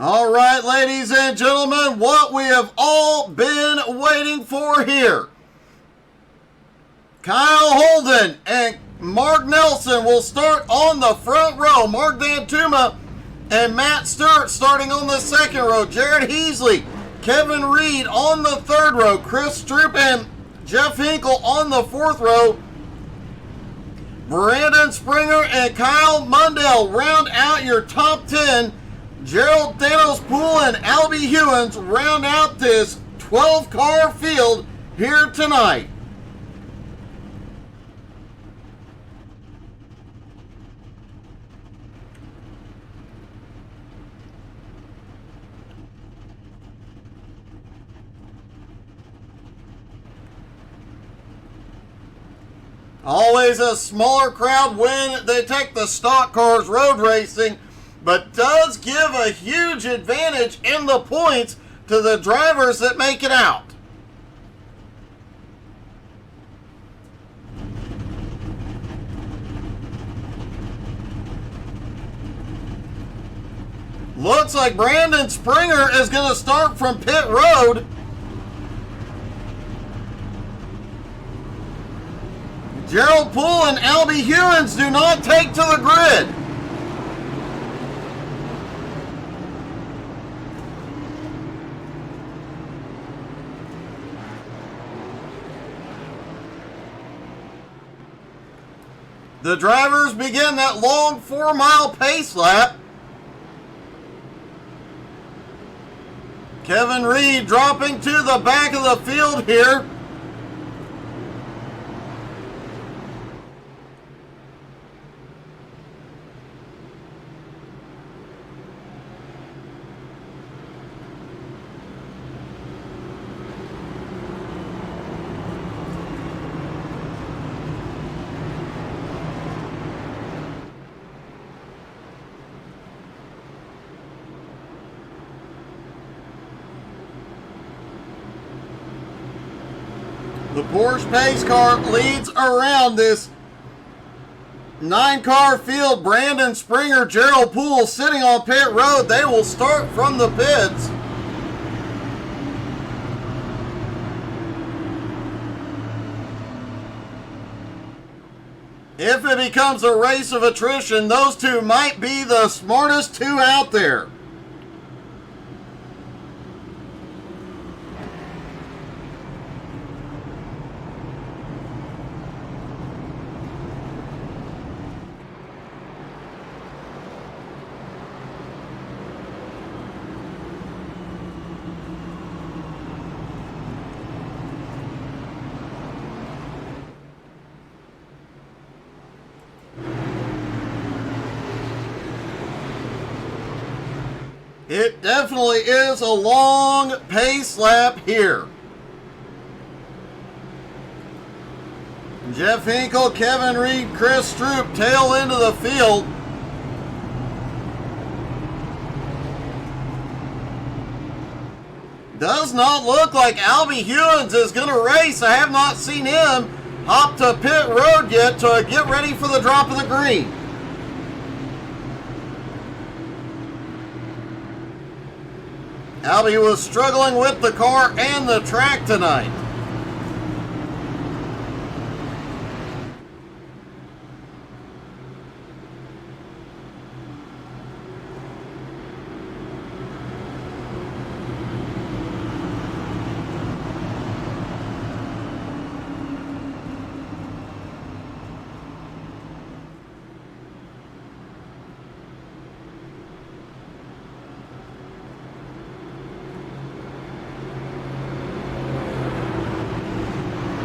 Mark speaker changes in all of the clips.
Speaker 1: All right, ladies and gentlemen, what we have all been waiting for here. Kyle Holden and Mark Nelson will start on the front row. Mark Dantuma and Matt Stewart starting on the second row. Jared Heasley, Kevin Reed on the third row. Chris Stroop and Jeff Hinkle on the fourth row. Brandon Springer and Kyle Mundell round out your top 10. Gerald Thanos Poole and Albie Hewins round out this 12-car field here tonight. Always a smaller crowd when they take the stock cars road racing, but does give a huge advantage in the points to the drivers that make it out. Looks like Brandon Springer is going to start from pit road. Gerald Poole and Albie Hewins do not take to the grid. The drivers begin that long 4-mile pace lap. Kevin Reed dropping to the back of the field here. The Porsche pace car leads around this 9-car field. Brandon Springer, Gerald Poole sitting on pit road. They will start from the pits. If it becomes a race of attrition, those two might be the smartest two out there. It definitely is a long pace lap here. Jeff Hinkle, Kevin Reed, Chris Stroop tail into the field. Does not look like Albie Hewins is going to race. I have not seen him hop to pit road yet to get ready for the drop of the green. Albie was struggling with the car and the track tonight.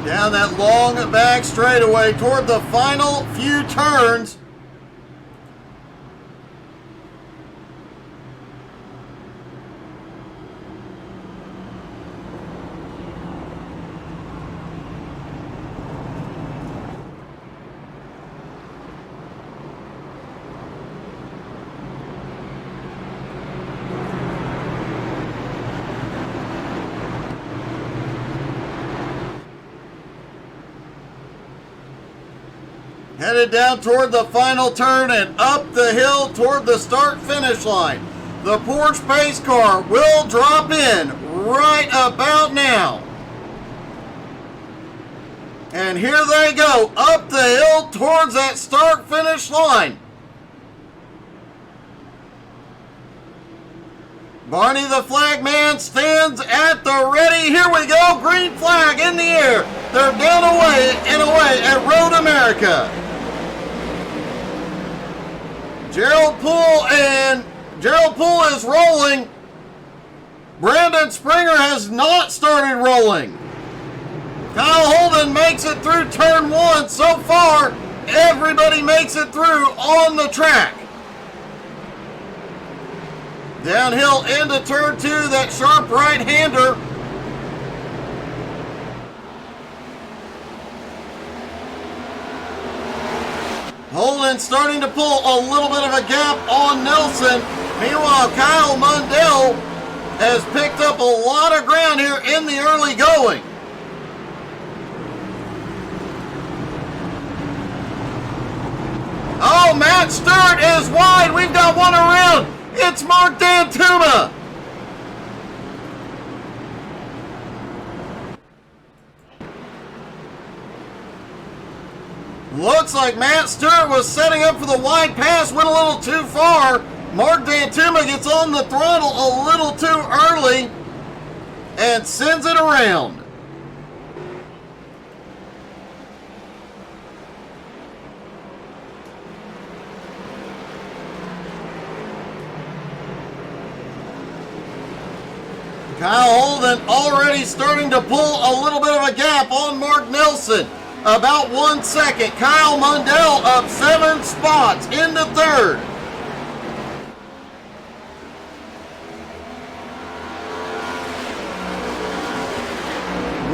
Speaker 1: Down that long back straightaway toward the final few turns. Headed down toward the final turn and up the hill toward the start-finish line. The Porsche pace car will drop in right about now. And here they go, up the hill towards that start-finish line. Barney the flag man stands at the ready. Here we go, green flag in the air. They're down away and away at Road America. Gerald Poole is rolling. Brandon Springer has not started rolling. Kyle Holden makes it through turn 1. So far, everybody makes it through on the track. Downhill into turn 2, that sharp right-hander. Holden starting to pull a little bit of a gap on Nelson. Meanwhile, Kyle Mundell has picked up a lot of ground here in the early going. Oh, Matt Stewart is wide. We've got one around. It's Mark Dantuma. Looks like Matt Stewart was setting up for the wide pass, went a little too far. Mark Dantuma gets on the throttle a little too early and sends it around. Kyle Holden already starting to pull a little bit of a gap on Mark Nelson. About 1 second. Kyle Mundell up 7 spots into third.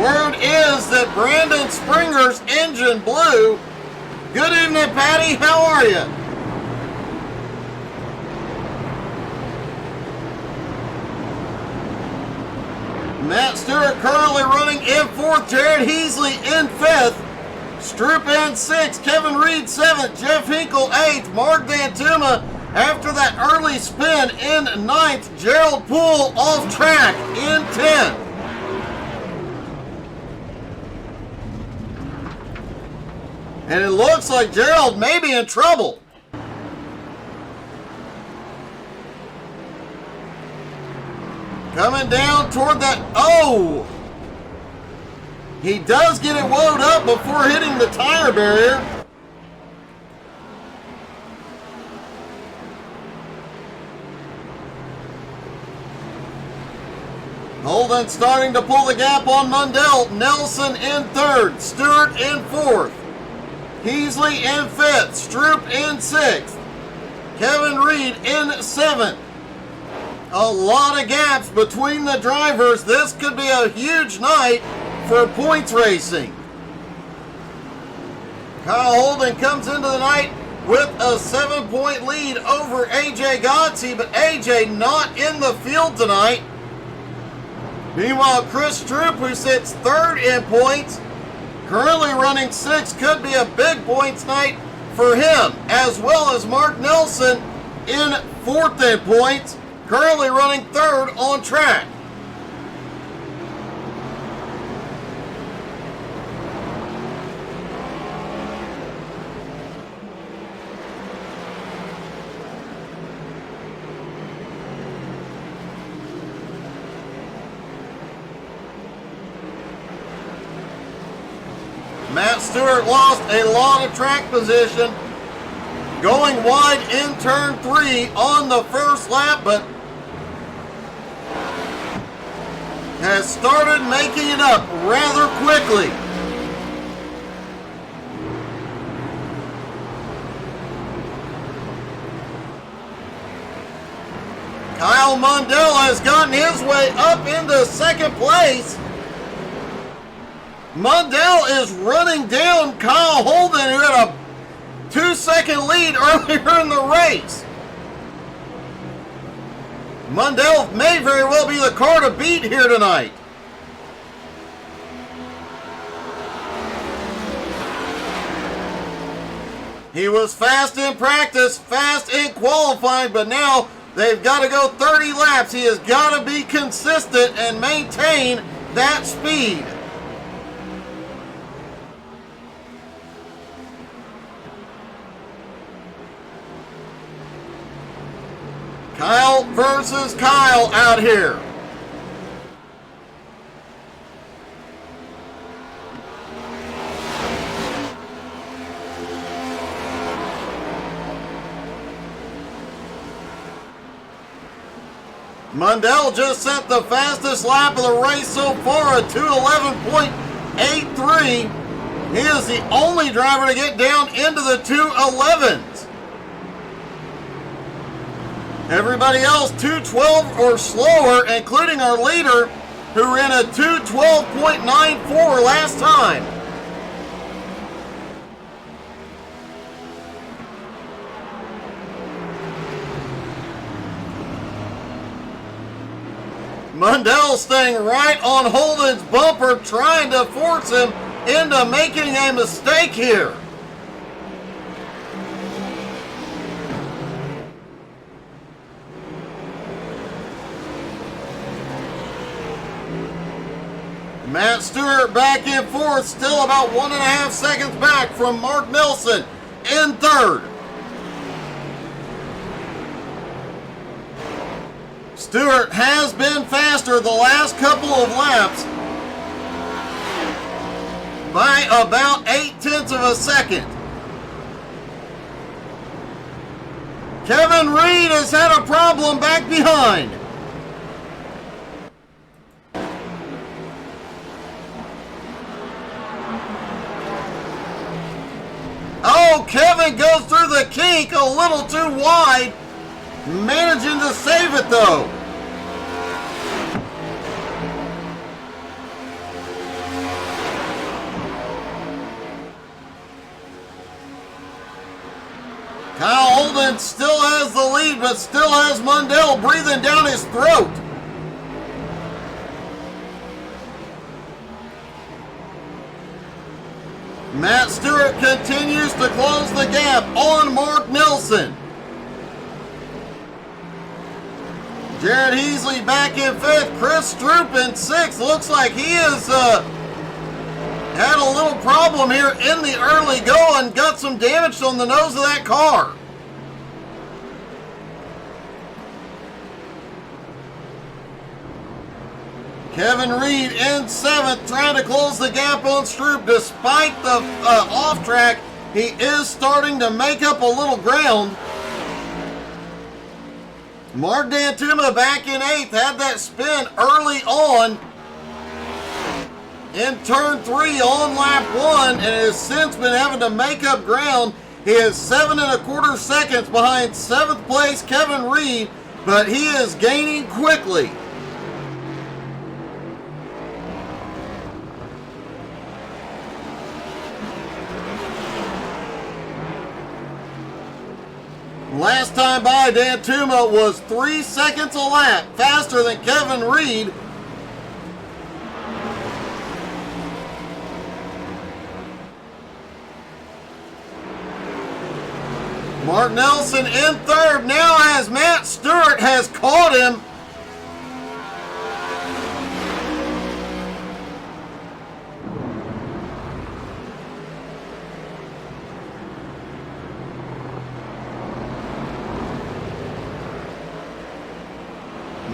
Speaker 1: Word is that Brandon Springer's engine blew. Good evening, Patty. How are you? Matt Stewart currently running in 4th. Jared Heasley in 5th. Stroop in 6th. Kevin Reed 7th. Jeff Hinkle 8th. Mark Dantuma after that early spin in 9th. Gerald Poole off track in 10th. And it looks like Gerald may be in trouble. Coming down toward that, oh! He does get it wound up before hitting the tire barrier. Holden starting to pull the gap on Mundell. Nelson in 3rd, Stewart in 4th. Heasley in 5th, Stroop in 6th. Kevin Reed in 7th. A lot of gaps between the drivers. This could be a huge night for points racing. Kyle Holden comes into the night with a 7-point lead over AJ Gotze, but AJ not in the field tonight. Meanwhile, Chris Stroop, who sits 3rd in points, currently running 6th, could be a big points night for him, as well as Mark Nelson in 4th in points, currently running 3rd on track. Matt Stewart lost a lot of track position, going wide in turn 3 on the first lap, but has started making it up rather quickly. Kyle Mundell has gotten his way up into 2nd place. Mundell is running down Kyle Holden, who had a 2-second lead earlier in the race. Mundell may very well be the car to beat here tonight. He was fast in practice, fast in qualifying, but now They've got to go 30 laps. He has got to be consistent and maintain that speed. Kyle versus Kyle out here. Mundell just set the fastest lap of the race so far, a 2:11.83. He is the only driver to get down into the 2:11s. Everybody else 2:12 or slower, including our leader, who ran a 2:12.94 last time. Mundell staying right on Holden's bumper, trying to force him into making a mistake here. Matt Stewart back and forth, still about 1.5 seconds back from Mark Nelson in third. Stewart has been faster the last couple of laps by about 0.8 of a second. Kevin Reed has had a problem back behind. Oh, Kevin goes through the kink a little too wide, managing to save it though. Kyle Holden still has the lead, but still has Mundell breathing down his throat. Matt Stewart continues to close the gap on Mark Nelson. Jared Heasley back in 5th. Chris Stroop in 6th. Looks like he has had a little problem here in the early going. Got some damage on the nose of that car. Kevin Reed in 7th, trying to close the gap on Stroop. Despite the off track, he is starting to make up a little ground. Mark Dantuma back in 8th, had that spin early on in turn 3 on lap 1, and has since been having to make up ground. He is 7.25 seconds behind 7th place Kevin Reed, but he is gaining quickly. Last time by, Dantuma was 3 seconds a lap faster than Kevin Reed. Mark Nelson in 3rd now as Matt Stewart has caught him.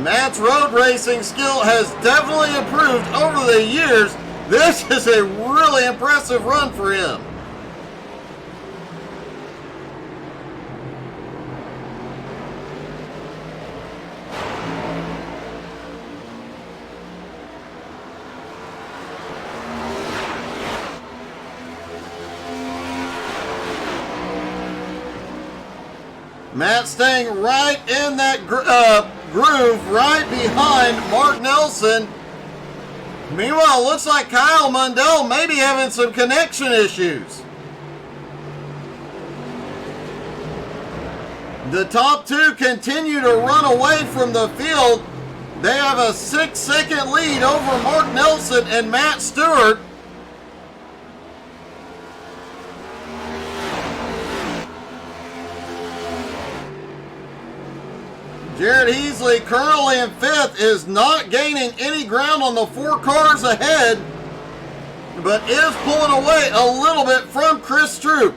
Speaker 1: Matt's road racing skill has definitely improved over the years. This is a really impressive run for him. Matt staying right in that groove right behind Mark Nelson. Meanwhile, it looks like Kyle Mundell may be having some connection issues. The top 2 continue to run away from the field. They have a 6-second lead over Mark Nelson and Matt Stewart. Jared Heasley, currently in 5th, is not gaining any ground on the 4 cars ahead, but is pulling away a little bit from Chris Stroop.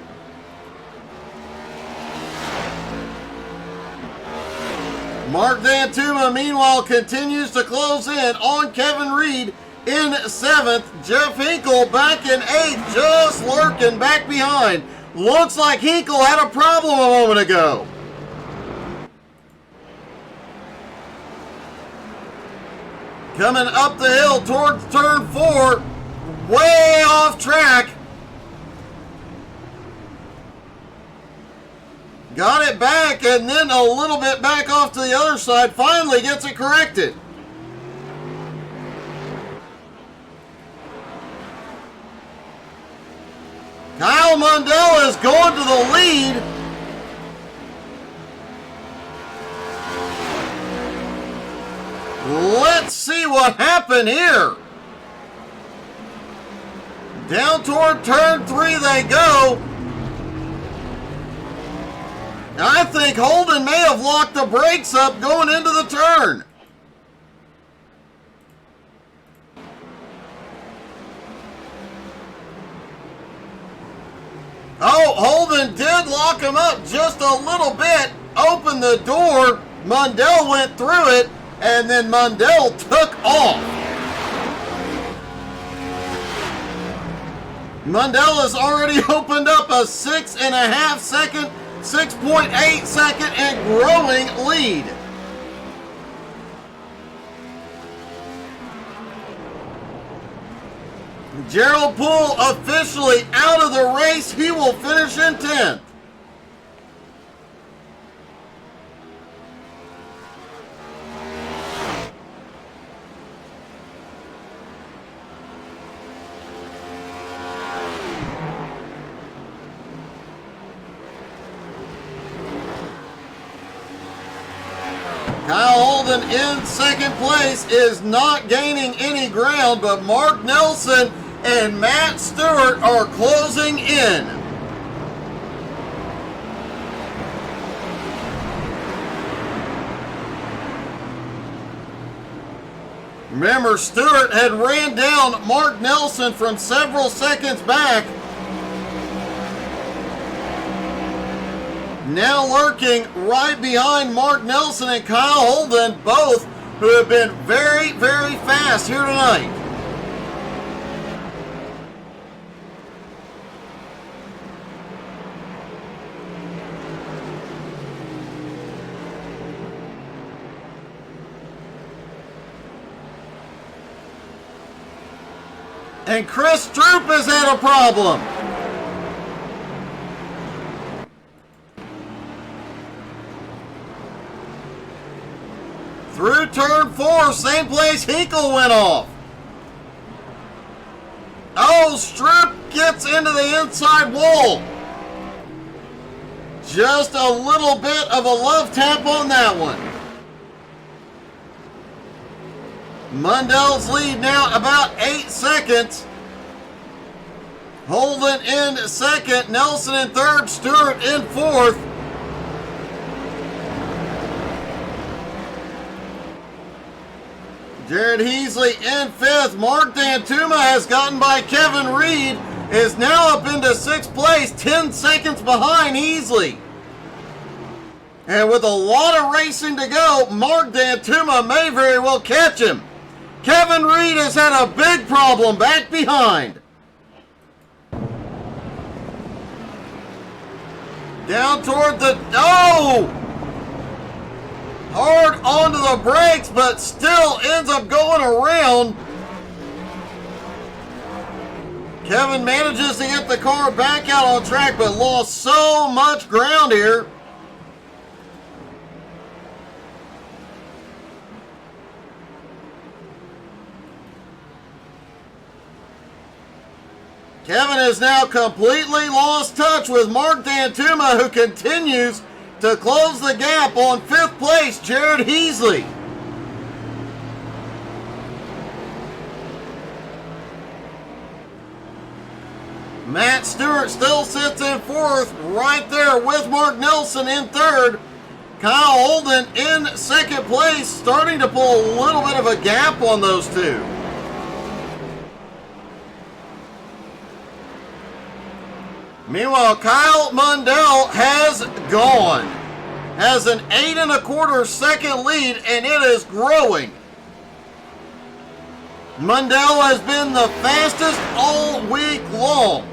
Speaker 1: Mark Dantuma, meanwhile, continues to close in on Kevin Reed in 7th. Jeff Hinkle back in 8th, just lurking back behind. Looks like Hinkle had a problem a moment ago. Coming up the hill towards turn 4, way off track. Got it back and then a little bit back off to the other side. Finally gets it corrected. Kyle Mundell is going to the lead. Let's see what happened here. Down toward turn 3 they go. I think Holden may have locked the brakes up going into the turn. Oh, Holden did lock him up just a little bit. Opened the door. Mundell went through it, and then Mundell took off. Mundell has already opened up a 6.5 second, 6.8 second, and growing lead. Gerald Poole officially out of the race. He will finish in 10th. Kyle Holden in 2nd place is not gaining any ground, but Mark Nelson and Matt Stewart are closing in. Remember, Stewart had ran down Mark Nelson from several seconds back. Now lurking right behind Mark Nelson and Kyle Holden, both who have been very, very fast here tonight. And Chris Stroop has had a problem. Through turn 4, same place Hinkle went off. Oh, Stroop gets into the inside wall. Just a little bit of a love tap on that one. Mundell's lead now about 8 seconds. Holden in 2nd, Nelson in 3rd, Stewart in 4th. Jared Heasley in 5th. Mark Dantuma has gotten by Kevin Reed, is now up into 6th place, 10 seconds behind Heasley. And with a lot of racing to go, Mark Dantuma may very well catch him. Kevin Reed has had a big problem back behind. Down toward the, oh! Hard onto the brakes, but still ends up going around. Kevin manages to get the car back out on track, but lost so much ground here. Kevin has now completely lost touch with Mark Dantuma, who continues to close the gap on 5th place, Jared Heasley. Matt Stewart still sits in 4th, right there with Mark Nelson in 3rd. Kyle Holden in 2nd. place, starting to pull a little bit of a gap on those two. Meanwhile, Kyle Mundell has gone. Has an 8 1/4 second lead, and it is growing. Mundell has been the fastest all week long.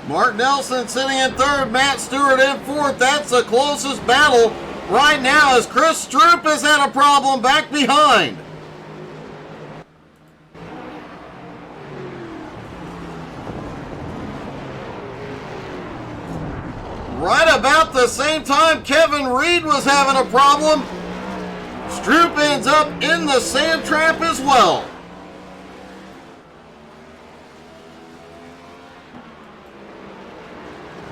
Speaker 1: Mark Nelson sitting in third, Matt Stewart in fourth. That's the closest battle right now, as Chris Stroop has had a problem back behind. Right about the same time Kevin Reed was having a problem, Stroop ends up in the sand trap as well.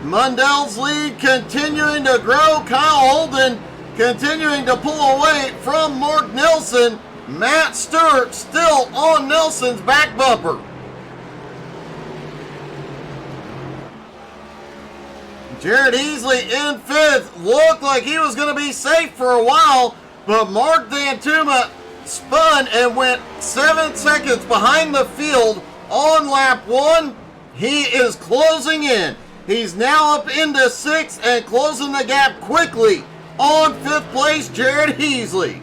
Speaker 1: Mundell's lead continuing to grow. Kyle Holden continuing to pull away from Mark Nelson. Matt Stewart still on Nelson's back bumper. Jared Easley in fifth. Looked like he was going to be safe for a while, but Mark Dantuma spun and went 7 seconds behind the field on lap 1. He is closing in. He's now up into 6th and closing the gap quickly on 5th place, Jared Heasley.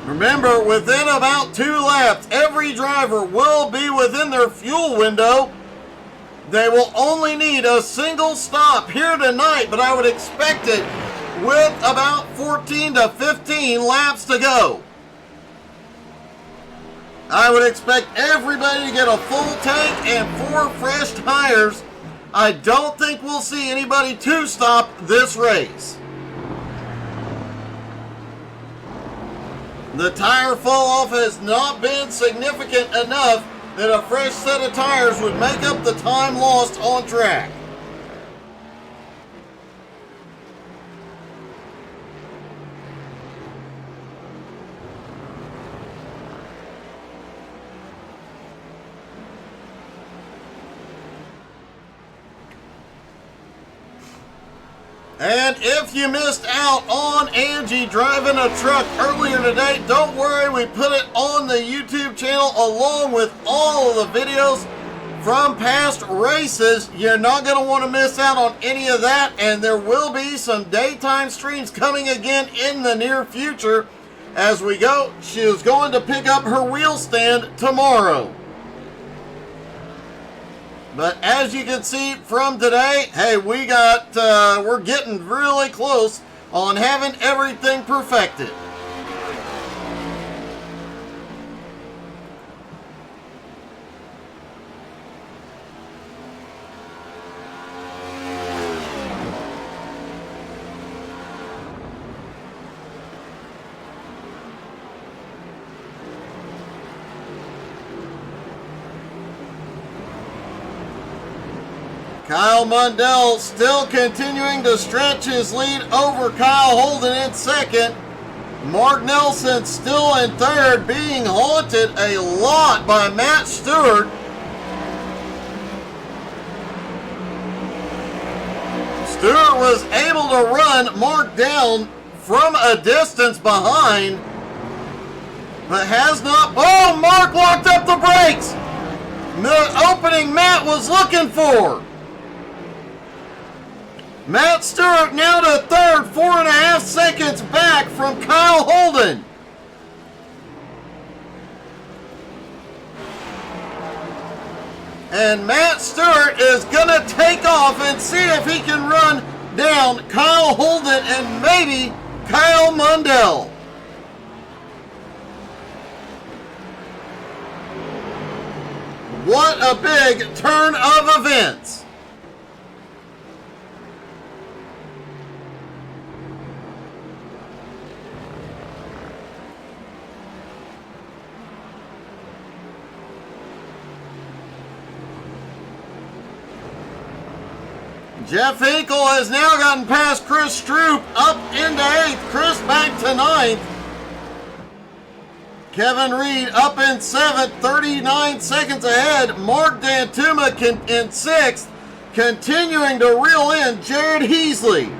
Speaker 1: Remember, within about 2 laps, every driver will be within their fuel window. They will only need a single stop here tonight, but I would expect it with about 14 to 15 laps to go. I would expect everybody to get a full tank and 4 fresh tires. I don't think we'll see anybody 2-stop this race. The tire fall off has not been significant enough that a fresh set of tires would make up the time lost on track. And if you missed out on Angie driving a truck earlier today, don't worry, we put it on the YouTube channel along with all of the videos from past races. You're not going to want to miss out on any of that, and there will be some daytime streams coming again in the near future as we go. She is going to pick up her wheel stand tomorrow. But as you can see from today, hey, we're getting really close on having everything perfected. Kyle Mundell still continuing to stretch his lead over Kyle Holden in second. Mark Nelson still in third, being haunted a lot by Matt Stewart. Stewart was able to run Mark down from a distance behind, but has not. Oh, Mark locked up the brakes. The opening Matt was looking for. Matt Stewart now to third, 4.5 seconds back from Kyle Holden. And Matt Stewart is going to take off and see if he can run down Kyle Holden and maybe Kyle Mundell. What a big turn of events. Jeff Hinkle has now gotten past Chris Stroop up into 8th. Chris back to 9th. Kevin Reed up in 7th, 39 seconds ahead. Mark Dantuma in 6th, continuing to reel in Jared Heasley.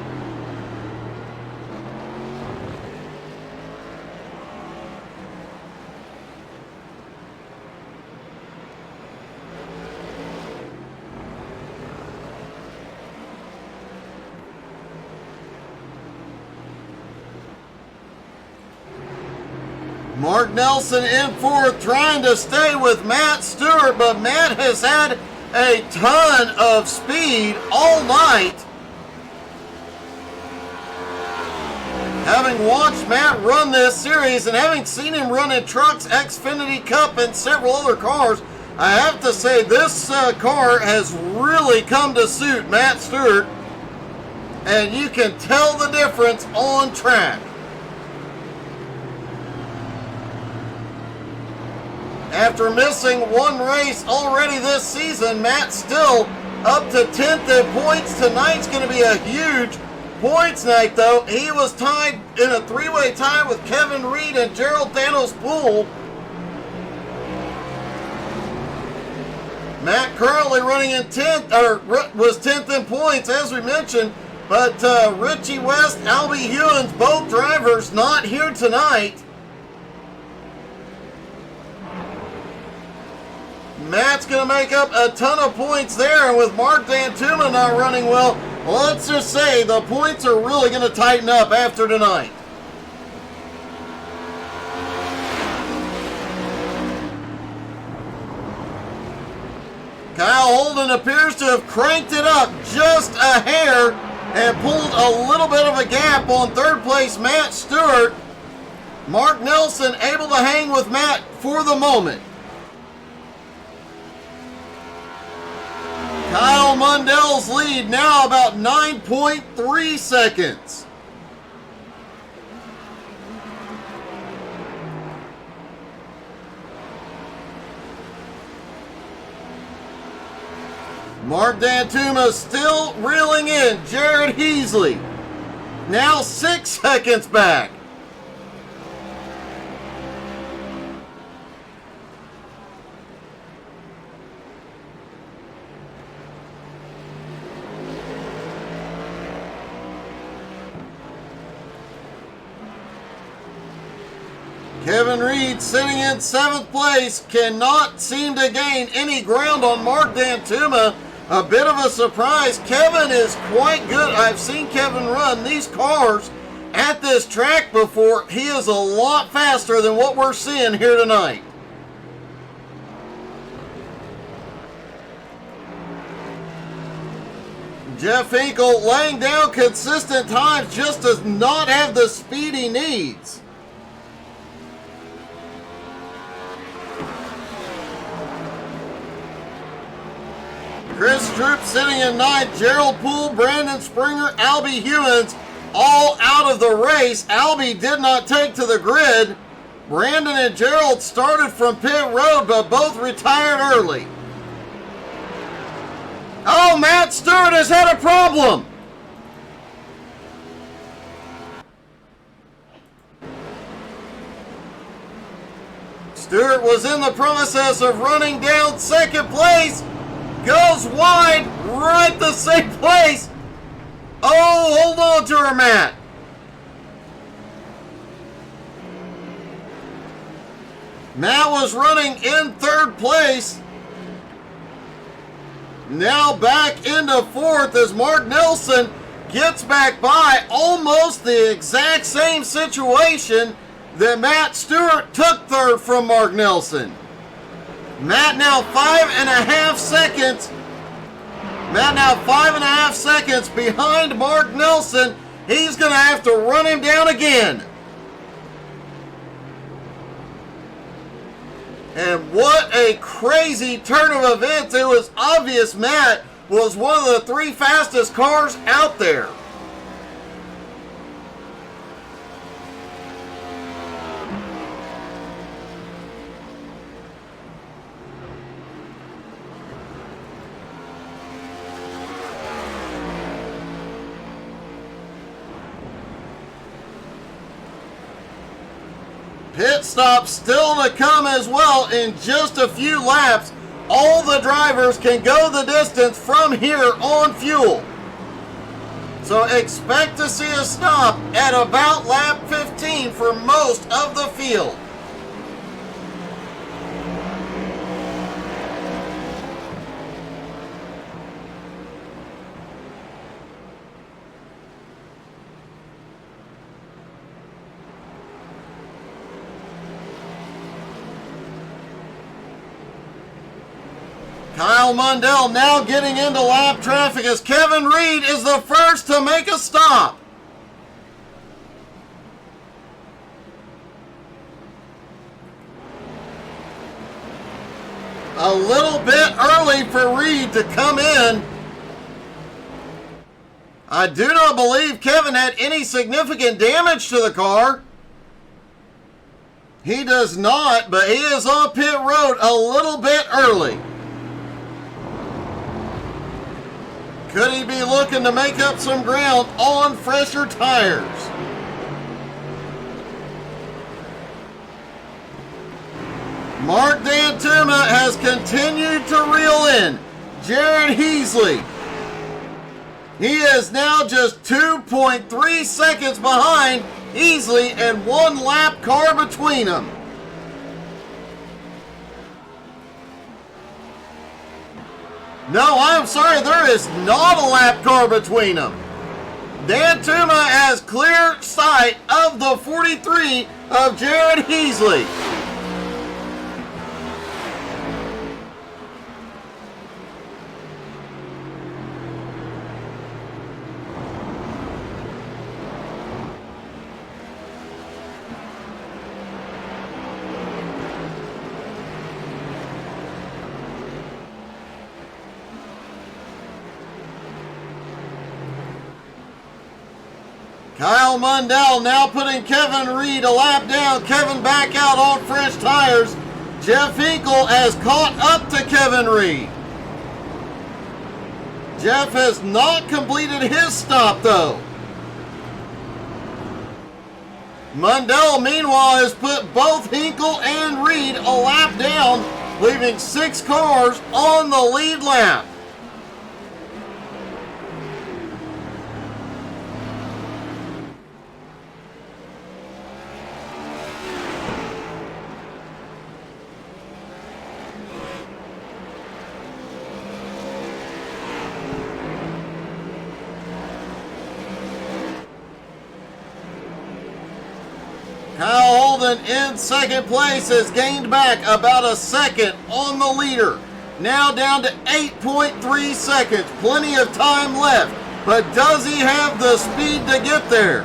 Speaker 1: Mark Nelson in 4th, trying to stay with Matt Stewart, but Matt has had a ton of speed all night. Having watched Matt run this series and having seen him run in Trucks, Xfinity Cup, and several other cars, I have to say this car has really come to suit Matt Stewart, and you can tell the difference on track. After missing one race already this season, Matt's still up to 10th in points. Tonight's going to be a huge points night, though. He was tied in a three-way tie with Kevin Reed and Gerald Danos Poole. Matt currently running in 10th, or was 10th in points, as we mentioned. But Richie West, Albie Hewins, both drivers not here tonight. Matt's going to make up a ton of points there, and with Mark Dantuma not running well, let's just say the points are really going to tighten up after tonight. Kyle Holden appears to have cranked it up just a hair and pulled a little bit of a gap on 3rd place Matt Stewart. Mark Nelson able to hang with Matt for the moment. Kyle Mundell's lead now about 9.3 seconds. Mark Dantuma still reeling in Jared Heasley. Now 6 seconds back. Kevin Reed sitting in 7th place cannot seem to gain any ground on Mark Dantuma. A bit of a surprise. Kevin is quite good. I've seen Kevin run these cars at this track before. He is a lot faster than what we're seeing here tonight. Jeff Hinkle laying down consistent times, just does not have the speed he needs. Chris Stroop sitting in 9th, Gerald Poole, Brandon Springer, Albie Hewins all out of the race. Albie did not take to the grid. Brandon and Gerald started from pit road, but both retired early. Oh, Matt Stewart has had a problem. Stewart was in the process of running down 2nd place. Goes wide, right the same place. Oh, hold on to her, Matt. Matt was running in 3rd place. Now back into 4th as Mark Nelson gets back by. Almost the exact same situation that Matt Stewart took 3rd from Mark Nelson. Matt now 5.5 seconds. Matt now 5.5 seconds behind Mark Nelson. He's going to have to run him down again. And what a crazy turn of events. It was obvious Matt was one of the 3 fastest cars out there. Pit stop still to come as well in just a few laps. All the drivers can go the distance from here on fuel. So expect to see a stop at about lap 15 for most of the field. Kyle Mundell now getting into lap traffic as Kevin Reed is the first to make a stop. A little bit early for Reed to come in. I do not believe Kevin had any significant damage to the car. He does not, but he is on pit road a little bit early. Could he be looking to make up some ground on fresher tires? Mark Dantuma has continued to reel in Jared Heasley. He is now just 2.3 seconds behind Heasley and 1 lap car between them. No, I'm sorry, there is not a lap car between them. Dantuma has clear sight of the 43 of Jared Heasley. Kyle Mundell now putting Kevin Reed a lap down. Kevin back out on fresh tires. Jeff Hinkle has caught up to Kevin Reed. Jeff has not completed his stop though. Mundell meanwhile has put both Hinkle and Reed a lap down, leaving 6 cars on the lead lap. Kyle Holden in second place has gained back about a second on the leader. Now down to 8.3 seconds. Plenty of time left. But does he have the speed to get there?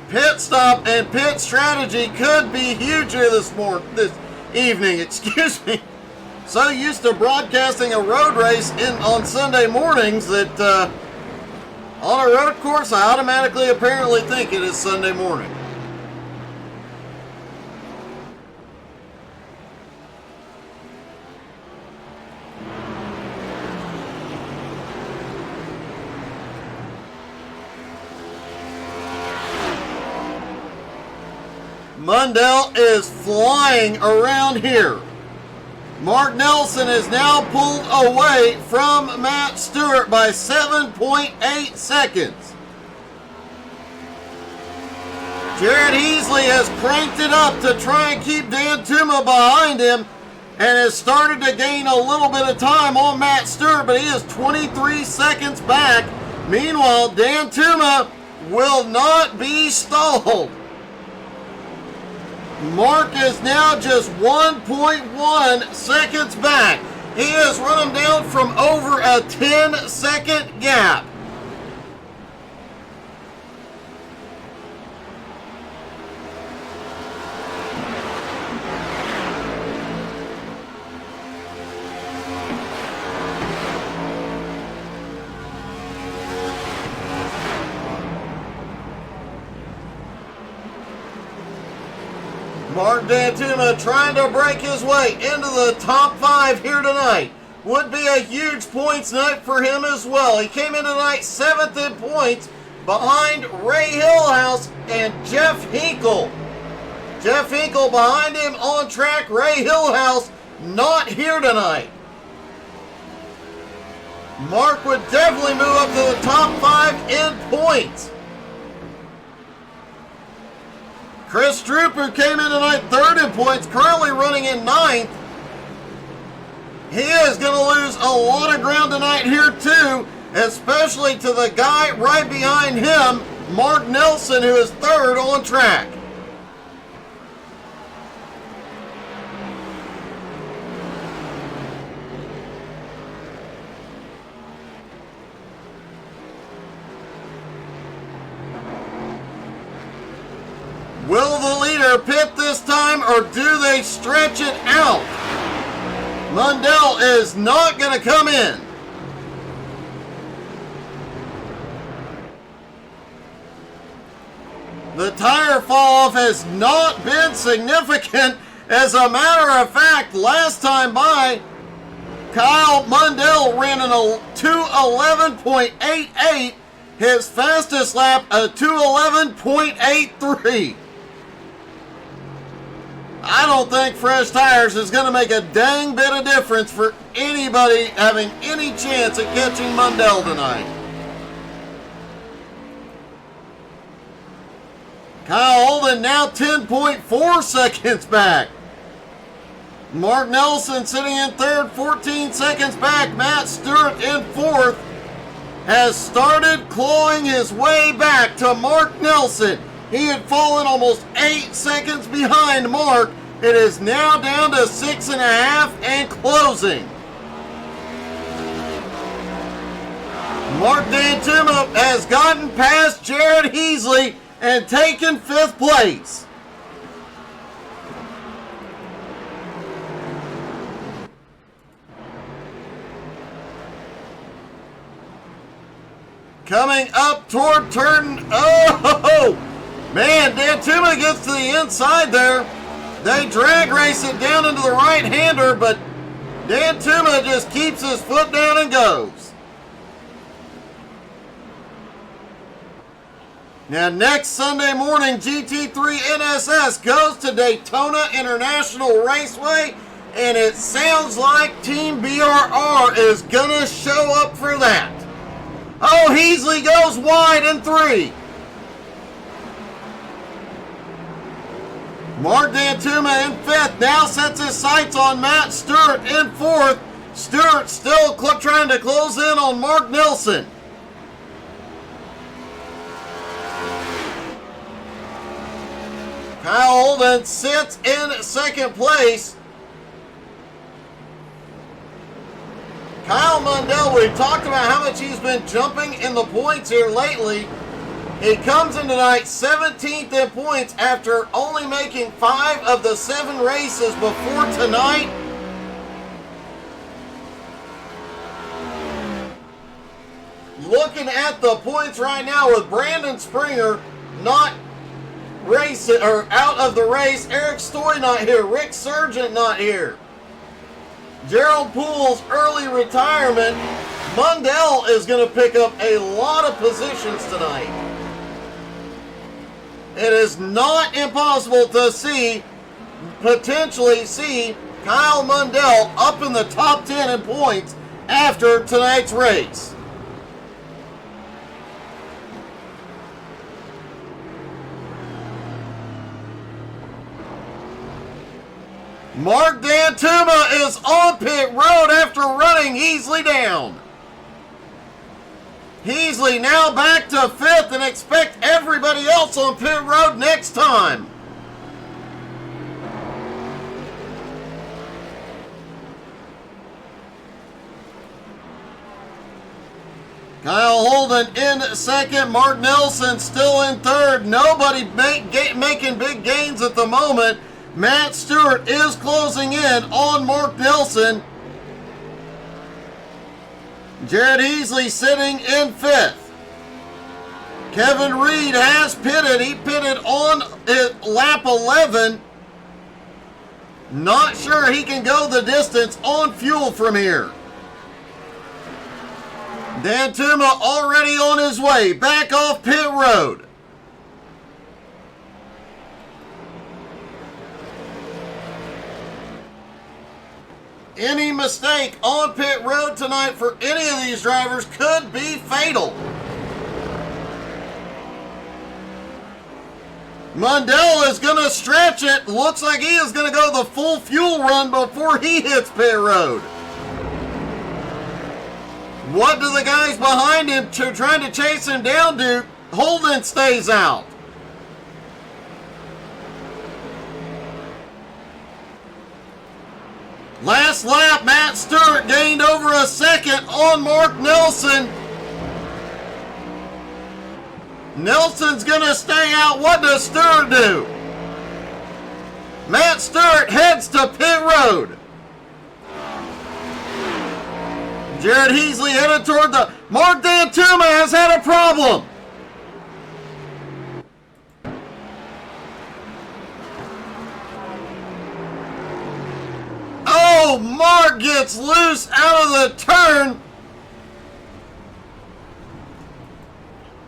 Speaker 1: Pit stop and pit strategy could be huger this evening. Excuse me. So used to broadcasting a road race on Sunday mornings that on a road course, I automatically apparently think it is Sunday morning. Mundell is flying around here. Mark Nelson is now pulled away from Matt Stewart by 7.8 seconds. Jared Heasley has cranked it up to try and keep Dantuma behind him and has started to gain a little bit of time on Matt Stewart, but he is 23 seconds back. Meanwhile, Dantuma will not be stalled. Mark is now just 1.1 seconds back. He has run him down from over a 10-second gap. Mark Dantuma trying to break his way into the top 5 here tonight. Would be a huge points night for him as well. He came in tonight 7th in points behind Ray Hillhouse and Jeff Hinkle. Jeff Hinkle behind him on track. Ray Hillhouse not here tonight. Mark would definitely move up to the top 5 in points. Chris Strooper came in tonight 3rd in points, currently running in 9th. He is going to lose a lot of ground tonight here too, especially to the guy right behind him, Mark Nelson, who is 3rd on track. Will the leader pit this time, or do they stretch it out? Mundell is not going to come in. The tire fall off has not been significant. As a matter of fact, last time by, Kyle Mundell ran a 2:11.88. His fastest lap, a 2:11.83. I don't think fresh tires is going to make a dang bit of difference for anybody having any chance at catching Mundell tonight. Kyle Holden now 10.4 seconds back. Mark Nelson sitting in 3rd, 14 seconds back. Matt Stewart in 4th. Has started clawing his way back to Mark Nelson. He had fallen almost 8 seconds behind Mark. It is now down to 6.5 and closing. Mark Dantuma has gotten past Jared Heasley and taken 5th place. Coming up toward turn, oh man, Dantuma gets to the inside there. They drag race it down into the right-hander, but Dantuma just keeps his foot down and goes. Now next Sunday morning, GT3 NSS goes to Daytona International Raceway, and it sounds like Team BRR is gonna show up for that. Oh, Heasley goes wide in 3. Mark Dantuma in 5th, now sets his sights on Matt Stewart in 4th. Stewart still trying to close in on Mark Nelson. Kyle Holden sits in 2nd place. Kyle Mundell, we've talked about how much he's been jumping in the points here lately. He comes in tonight 17th in points after only making 5 of the 7 races before tonight. Looking at the points right now with Brandon Springer not racing or out of the race, Eric Story not here, Rick Sargent not here. Gerald Poole's early retirement. Mundell is going to pick up a lot of positions tonight. It is not impossible to potentially see Kyle Mundell up in the top 10 in points after tonight's race. Mark Dantuma is on pit road after running Heasley down. Heasley now back to 5th, and expect everybody else on pit road next time. Kyle Holden in 2nd, Mark Nelson still in 3rd. Nobody making big gains at the moment. Matt Stewart is closing in on Mark Nelson. Jared Heasley sitting in 5th. Kevin Reed has pitted. He pitted on lap 11. Not sure he can go the distance on fuel from here. Dan Tuma already on his way back off pit road. Any mistake on pit road tonight for any of these drivers could be fatal. Mundell is going to stretch it. Looks like he is going to go the full fuel run before he hits pit road. What do the guys behind him trying to chase him down do? Holden stays out. Last lap, Matt Stewart gained over a second on Mark Nelson. Nelson's going to stay out. What does Stewart do? Matt Stewart heads to pit road. Jared Heasley headed toward the... Mark Dantuma has had a problem. Oh, Mark gets loose out of the turn.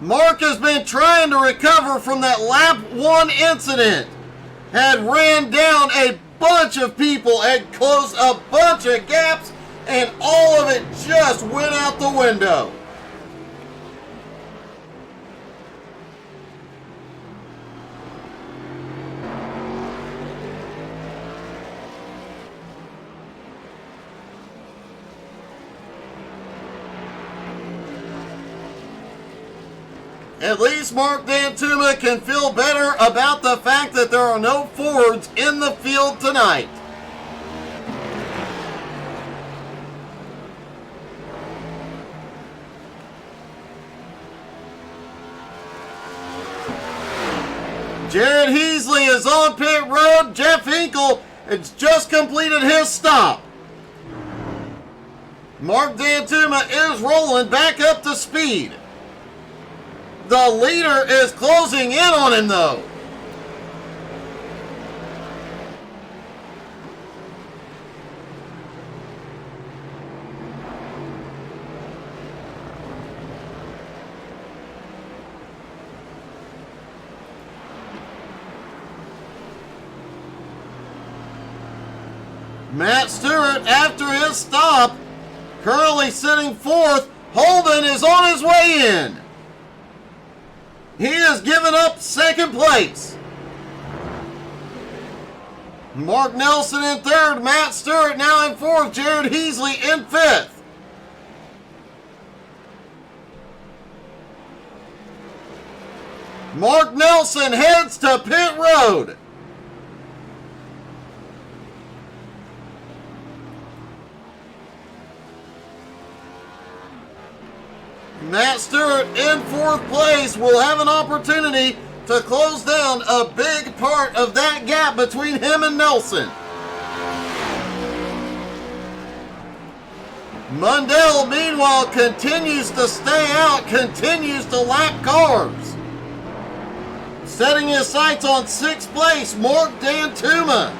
Speaker 1: Mark has been trying to recover from that lap 1 incident. Had ran down a bunch of people, had closed a bunch of gaps, and all of it just went out the window. At least Mark Dantuma can feel better about the fact that there are no Fords in the field tonight. Jared Heasley is on pit road. Jeff Hinkle has just completed his stop. Mark Dantuma is rolling back up to speed. The leader is closing in on him, though. Matt Stewart, after his stop, currently sitting fourth. Holden is on his way in. He has given up second place. Mark Nelson in third. Matt Stewart now in fourth. Jared Heasley in fifth. Mark Nelson heads to pit road. Matt Stewart in fourth place will have an opportunity to close down a big part of that gap between him and Nelson. Mundell, meanwhile, continues to stay out, continues to lap cars. Setting his sights on sixth place, Mark Dantuma.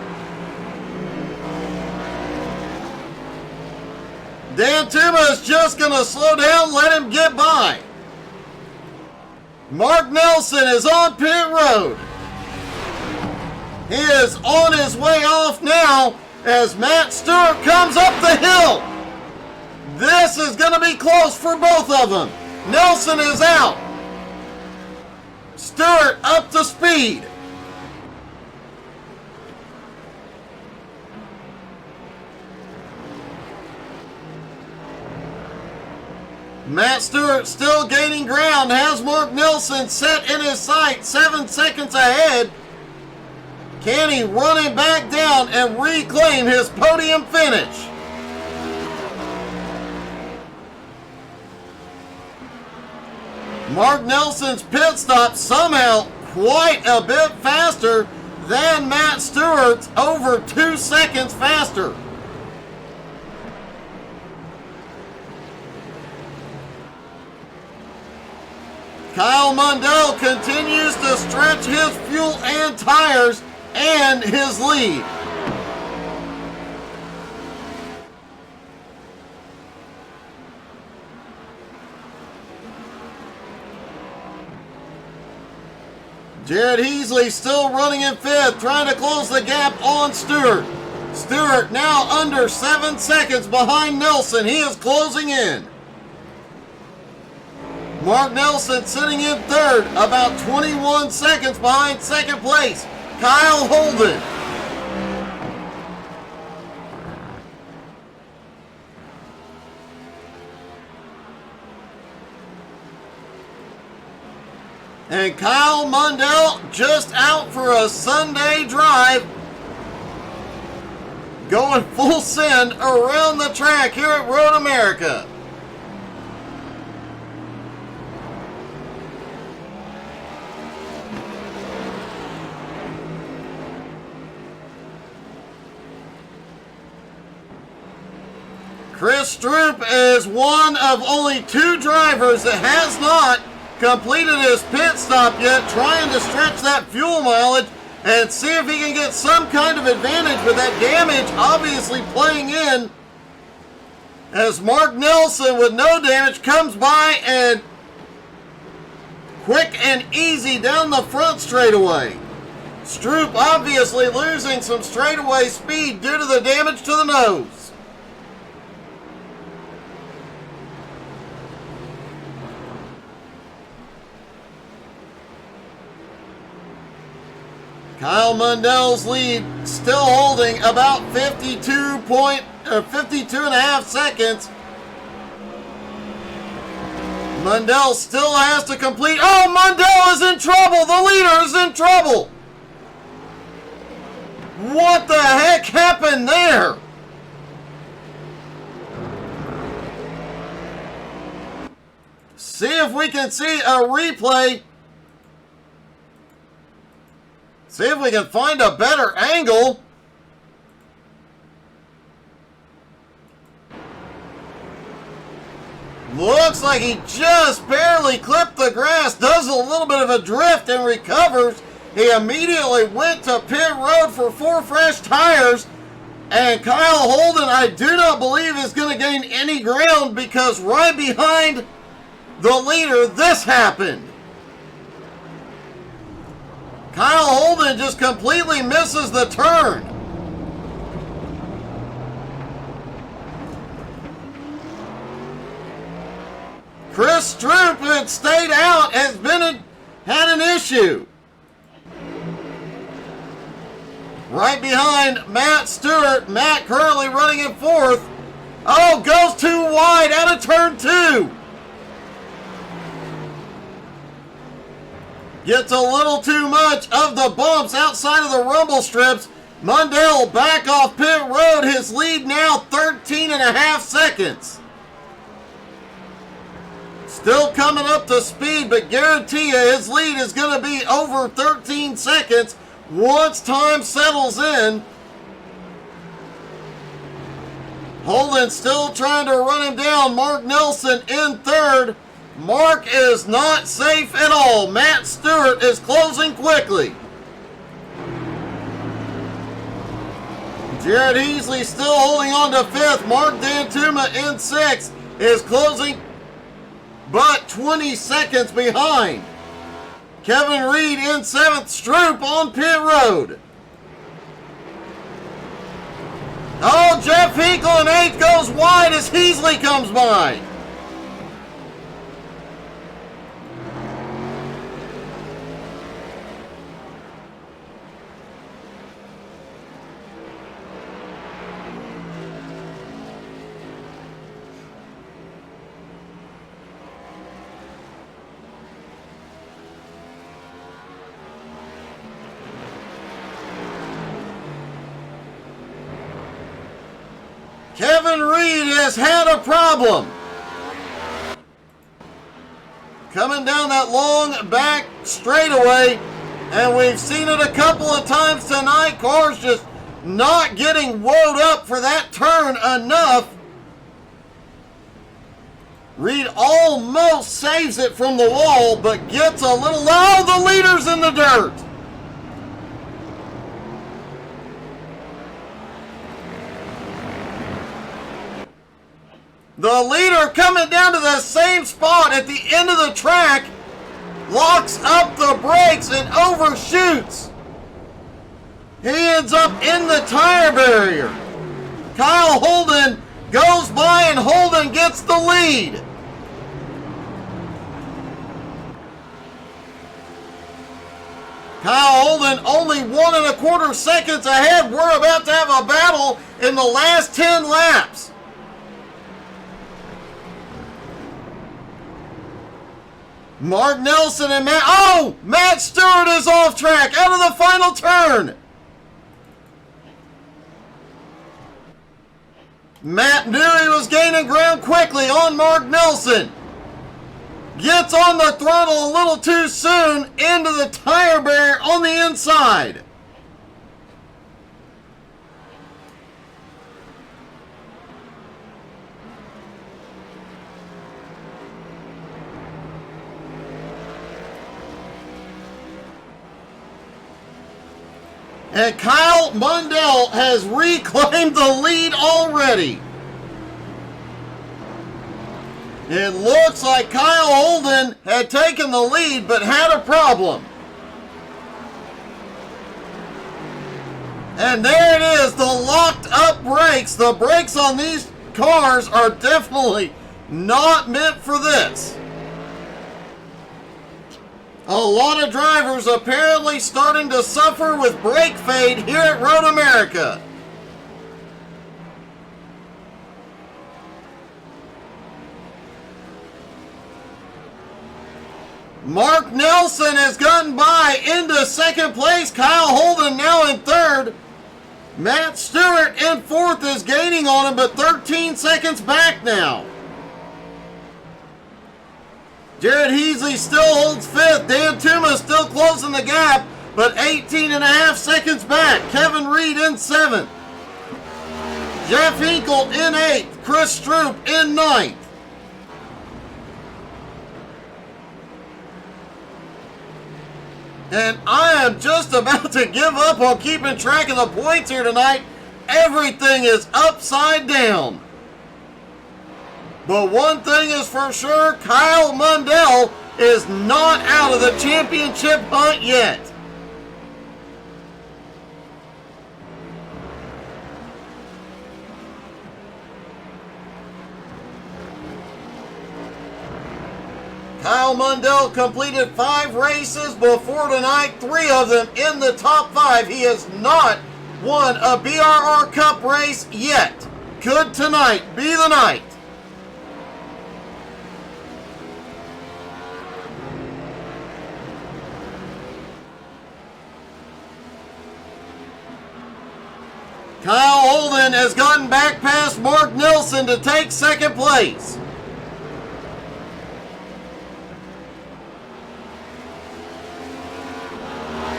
Speaker 1: Dantuma is just going to slow down, let him get by. Mark Nelson is on pit road. He is on his way off now as Matt Stewart comes up the hill. This is going to be close for both of them. Nelson is out. Stewart up to speed. Matt Stewart still gaining ground, has Mark Nelson set in his sight, 7 seconds ahead. Can he run him back down and reclaim his podium finish? Mark Nelson's pit stop somehow quite a bit faster than Matt Stewart's, over 2 seconds faster. Kyle Mundell continues to stretch his fuel and tires and his lead. Jared Heasley still running in 5th, trying to close the gap on Stewart. Stewart now under 7 seconds behind Nelson. He is closing in. Mark Nelson sitting in 3rd, about 21 seconds behind 2nd place, Kyle Holden. And Kyle Mundell just out for a Sunday drive, going full send around the track here at Road America. Chris Stroop is one of only 2 drivers that has not completed his pit stop yet, trying to stretch that fuel mileage and see if he can get some kind of advantage, with that damage obviously playing in as Mark Nelson with no damage comes by and quick and easy down the front straightaway. Stroop obviously losing some straightaway speed due to the damage to the nose. Kyle Mundell's lead still holding about 52 and a half seconds. Mundell still has to complete. Oh, Mundell is in trouble. The leader is in trouble. What the heck happened there? See if we can see a replay. See if we can find a better angle. Looks like he just barely clipped the grass, does a little bit of a drift and recovers. He immediately went to pit road for 4 fresh tires. And Kyle Holden, I do not believe, is going to gain any ground, because right behind the leader, this happened. Kyle Holden just completely misses the turn. Chris Stroop, who had stayed out, has had an issue. Right behind Matt Stewart. Matt currently running in 4th. Oh, goes too wide out of turn 2. Gets a little too much of the bumps outside of the rumble strips. Mundell back off pit road. His lead now 13 and a half seconds. Still coming up to speed, but guarantee you his lead is going to be over 13 seconds once time settles in. Holden still trying to run him down. Mark Nelson in 3rd. Mark is not safe at all. Matt Stewart is closing quickly. Jared Heasley still holding on to 5th. Mark Dantuma in 6th is closing, but 20 seconds behind. Kevin Reed in 7th. Stroop on pit road. Oh, Jeff Hinkle in 8th goes wide as Heasley comes by. Kevin Reed has had a problem. Coming down that long back straightaway, and we've seen it a couple of times tonight. Cars just not getting woed up for that turn enough. Reed almost saves it from the wall, but gets a little low. The leader's in the dirt. The leader coming down to the same spot at the end of the track. locks up the brakes and overshoots. He ends up in the tire barrier. Kyle Holden goes by and Holden gets the lead. Kyle Holden only 1.25 seconds ahead. We're about to have a battle in the last 10 laps. Mark Nelson and Matt Stewart is off track out of the final turn. Matt knew he was gaining ground quickly on Mark Nelson. Gets on the throttle a little too soon into the tire barrier on the inside. And Kyle Mundell has reclaimed the lead already. It looks like Kyle Holden had taken the lead but had a problem. And there it is, the locked up brakes. The brakes on these cars are definitely not meant for this. A lot of drivers apparently starting to suffer with brake fade here at Road America. Mark Nelson has gotten by into second place. Kyle Holden now in third. Matt Stewart in fourth is gaining on him, but 13 seconds back now. Jared Heasley still holds fifth. Dan Tuma still closing the gap, but 18.5 seconds back. Kevin Reed in seventh. Jeff Hinkle in eighth. Chris Stroop in ninth. And I am just about to give up on keeping track of the points here tonight. Everything is upside down. But one thing is for sure, Kyle Mundell is not out of the championship hunt yet. Kyle Mundell completed 5 races before tonight, 3 of them in the top 5. He has not won a BRR Cup race yet. Could tonight be the night? Kyle Holden has gotten back past Mark Nelson to take second place.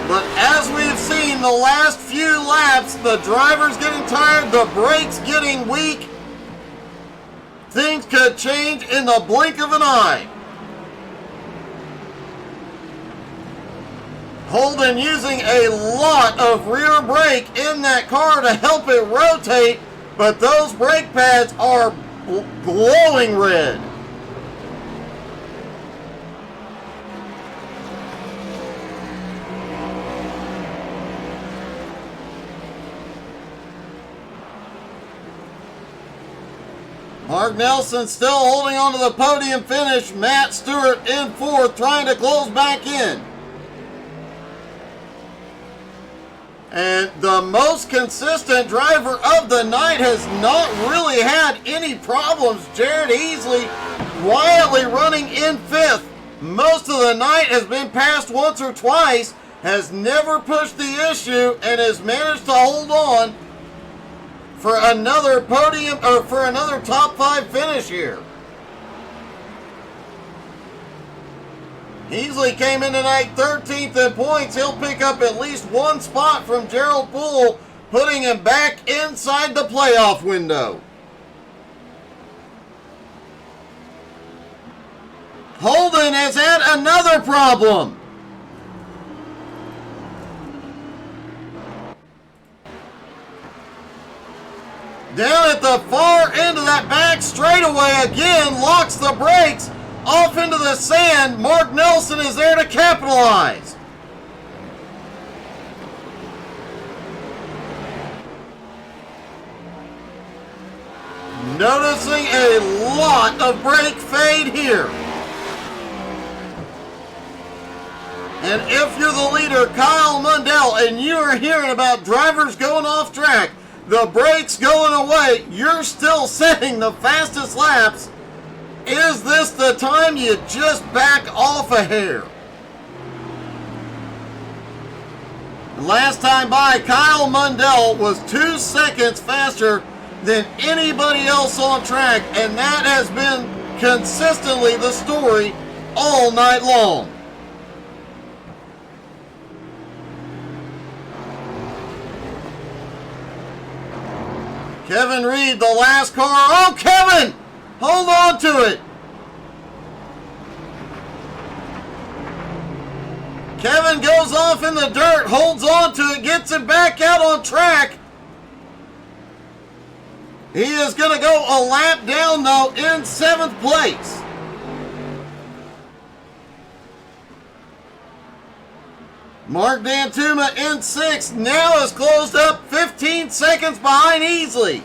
Speaker 1: But as we've seen the last few laps, the driver's getting tired, the brakes getting weak. Things could change in the blink of an eye. Holden using a lot of rear brake in that car to help it rotate, but those brake pads are glowing red. Mark Nelson still holding on to the podium finish. Matt Stewart in fourth, trying to close back in. And the most consistent driver of the night has not really had any problems. Jared Heasley quietly running in fifth. Most of the night has been passed once or twice, has never pushed the issue, and has managed to hold on for another podium, or for another top 5 finish here. Heasley came in tonight 13th in points. He'll pick up at least one spot from Gerald Poole, putting him back inside the playoff window. Holden has had another problem. Down at the far end of that back straightaway again, locks the brakes. off into the sand. Mark Nelson is there to capitalize. Noticing a lot of brake fade here. And if you're the leader, Kyle Mundell, and you are hearing about drivers going off track, the brakes going away, you're still setting the fastest laps. Is this the time you just back off a hair? Last time by, Kyle Mundell was 2 seconds faster than anybody else on track, and that has been consistently the story all night long. Kevin Reed, the last car. Oh, Kevin! Hold on to it. Kevin goes off in the dirt, holds on to it, gets it back out on track. He is going to go a lap down, though, in 7th place. Mark Dantuma in 6th, now is closed up 15 seconds behind Easley.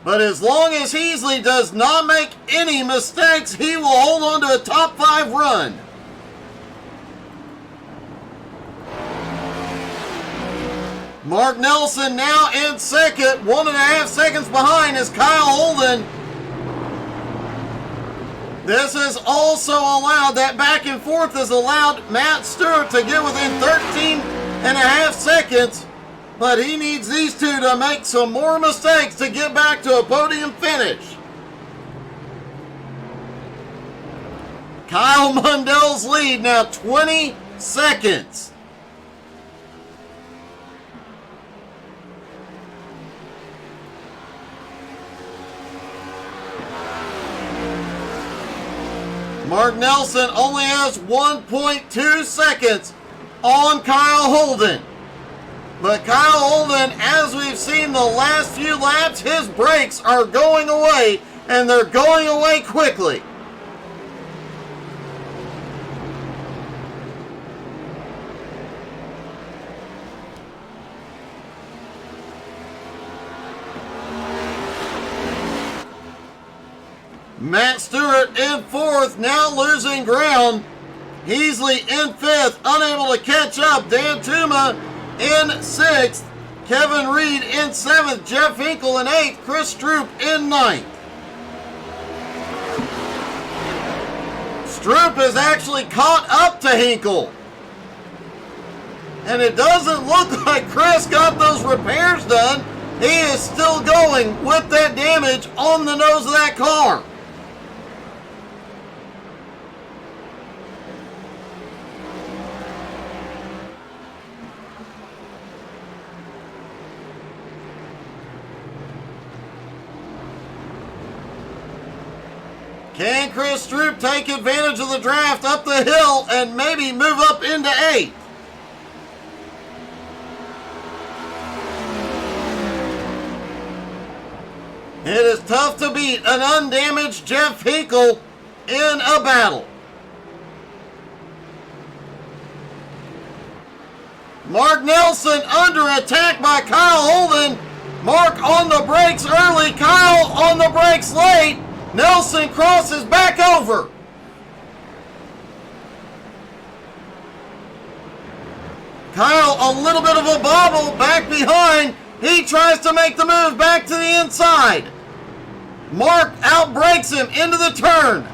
Speaker 1: But as long as Easley does not make any mistakes, he will hold on to a top 5 run. Mark Nelson now in 2nd, 1.5 seconds behind is Kyle Holden. This is also allowed, that back and forth has allowed Matt Stewart to get within 13.5 seconds, but he needs these two to make some more mistakes to get back to a podium finish. Kyle Mundell's lead now 20 seconds. Mark Nelson only has 1.2 seconds on Kyle Holden. But Kyle Holden, as we've seen the last few laps, his brakes are going away, and they're going away quickly. Matt Stewart in 4th, now losing ground. Heasley in 5th, unable to catch up. Dantuma in 6th. Kevin Reed in 7th. Jeff Hinkle in 8th. Chris Stroop in 9th. Stroop has actually caught up to Hinkle. And it doesn't look like Chris got those repairs done. He is still going with that damage on the nose of that car. Can Chris Stroop take advantage of the draft up the hill and maybe move up into 8th? It is tough to beat an undamaged Jeff Hinkle in a battle. Mark Nelson under attack by Kyle Holden. Mark on the brakes early, Kyle on the brakes late. Nelson crosses back over. Kyle, a little bit of a bobble back behind. He tries to make the move back to the inside. Mark outbrakes him into the turn.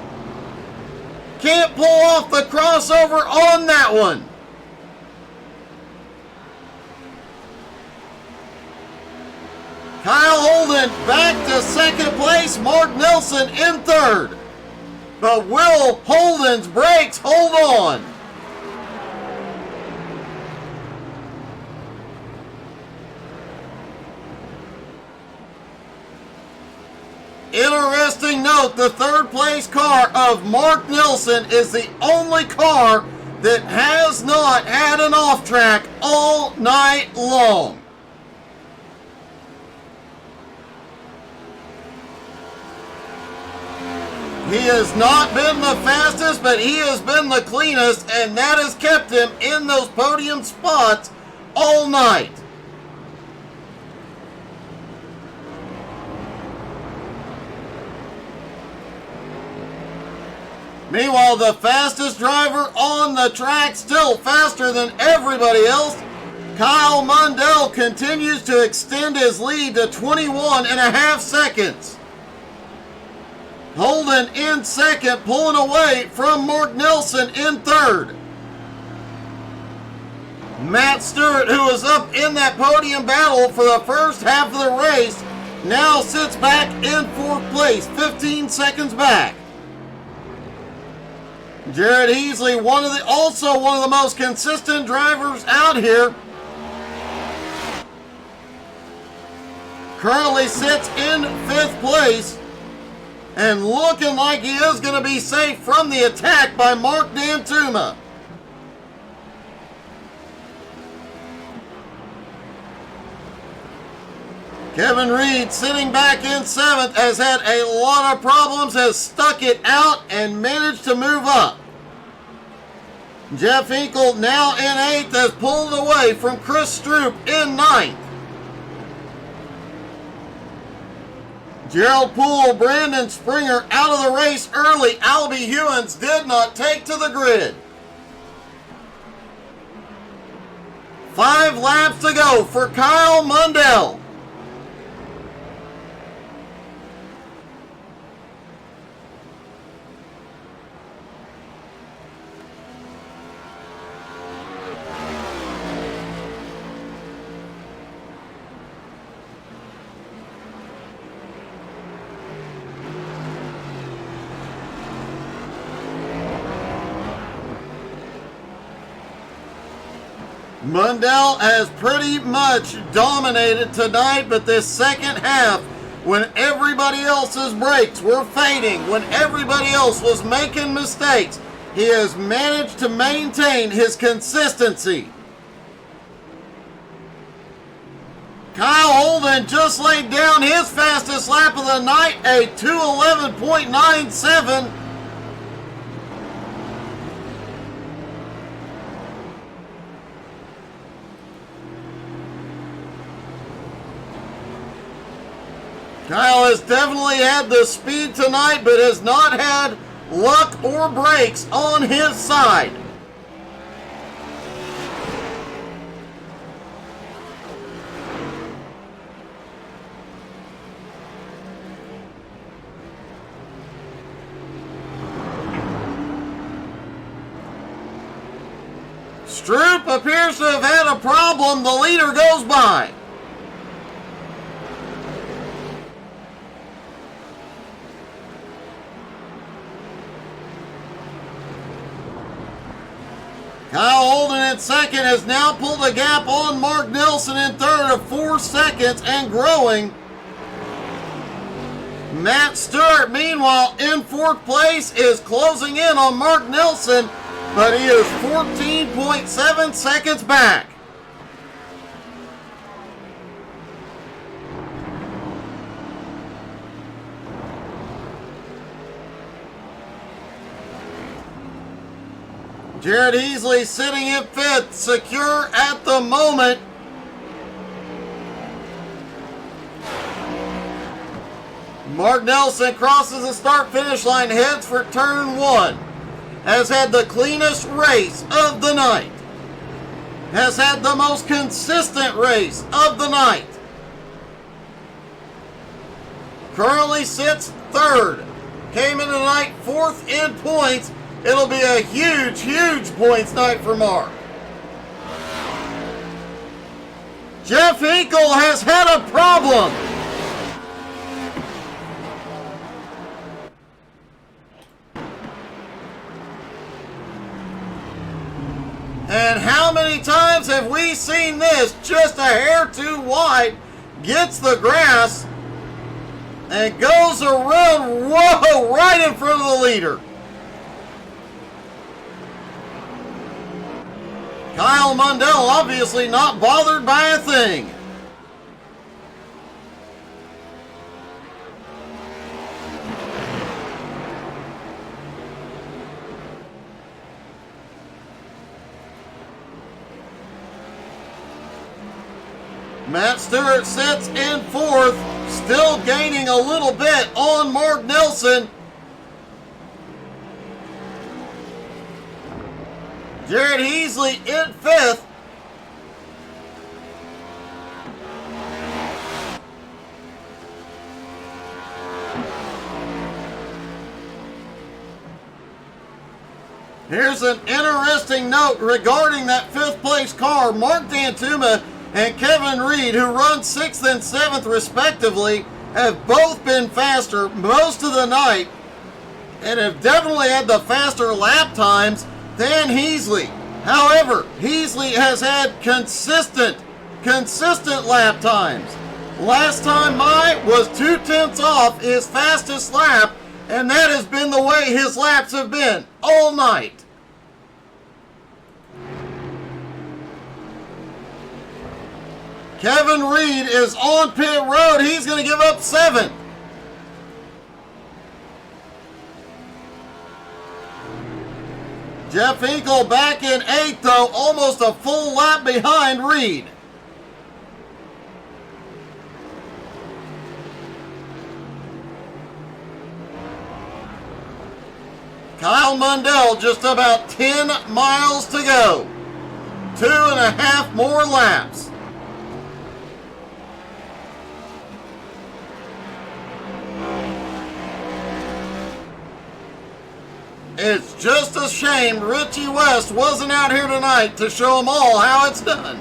Speaker 1: Can't pull off the crossover on that one. Kyle Holden back to 2nd place. Mark Nelson in 3rd. But will Holden's brakes hold on? Interesting note, the 3rd place car of Mark Nelson is the only car that has not had an off track all night long. He has not been the fastest, but he has been the cleanest, and that has kept him in those podium spots all night. Meanwhile, the fastest driver on the track, still faster than everybody else, Kyle Mundell, continues to extend his lead to 21.5 seconds. Holden in second, pulling away from Mark Nelson in third. Matt Stewart, who was up in that podium battle for the first half of the race, now sits back in fourth place, 15 seconds back. Jared Heasley, also one of the most consistent drivers out here, currently sits in fifth place and looking like he is going to be safe from the attack by Mark Dantuma. Kevin Reed, sitting back in seventh, has had a lot of problems, has stuck it out and managed to move up. Jeff Hinkle, now in eighth, has pulled away from Chris Stroop in ninth. Gerald Poole, Brandon Springer out of the race early. Albie Hewins did not take to the grid. 5 laps to go for Kyle Mundell. Mundell has pretty much dominated tonight, but this second half, when everybody else's brakes were fading, when everybody else was making mistakes, he has managed to maintain his consistency. Kyle Holden just laid down his fastest lap of the night, a 2:11.97. Kyle has definitely had the speed tonight, but has not had luck or brakes on his side. Stroop appears to have had a problem. The leader goes by. Kyle Holden in second has now pulled a gap on Mark Nelson in third of 4 seconds and growing. Matt Stewart, meanwhile, in fourth place, is closing in on Mark Nelson, but he is 14.7 seconds back. Jared Heasley sitting in fifth, secure at the moment. Mark Nelson crosses the start-finish line, heads for turn 1. Has had the cleanest race of the night. Has had the most consistent race of the night. Currently sits third. Came in tonight fourth in points. It'll be a huge, huge points night for Mark. Jeff Hinkle has had a problem. And how many times have we seen this? Just a hair too wide, gets the grass, and goes around, whoa, right in front of the leader. Kyle Mundell obviously not bothered by a thing. Matt Stewart sits in fourth, still gaining a little bit on Mark Nelson. Jared Heasley in fifth. Here's an interesting note regarding that fifth place car. Mark Dantuma and Kevin Reed, who run 6th and 7th respectively, have both been faster most of the night and have definitely had the faster lap times than Heasley. However, Heasley has had consistent lap times. Last time by was 0.2 off his fastest lap, and that has been the way his laps have been all night. Kevin Reed is on pit road. He's going to give up 7th. Jeff Hinkle back in 8th, though, almost a full lap behind Reed. Kyle Mundell just about 10 miles to go. 2.5 more laps. It's just a shame Richie West wasn't out here tonight to show them all how it's done.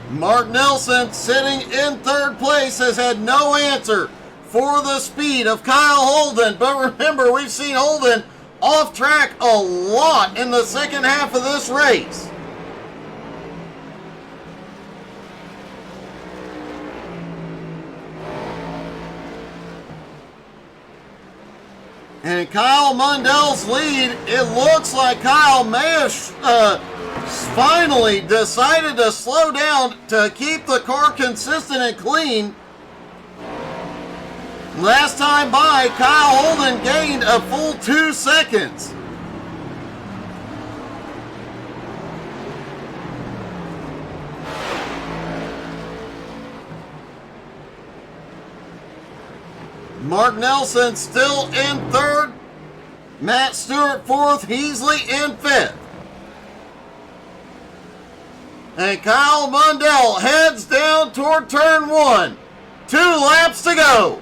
Speaker 1: Mark Nelson, sitting in 3rd place, has had no answer for the speed of Kyle Holden. But remember, we've seen Holden off track a lot in the second half of this race. And Kyle Mundell's lead, it looks like Kyle may have finally decided to slow down to keep the car consistent and clean. Last time by, Kyle Holden gained a full 2 seconds. Mark Nelson still in 3rd. Matt Stewart 4th. Heasley in 5th. And Kyle Mundell heads down toward turn 1. 2 laps to go.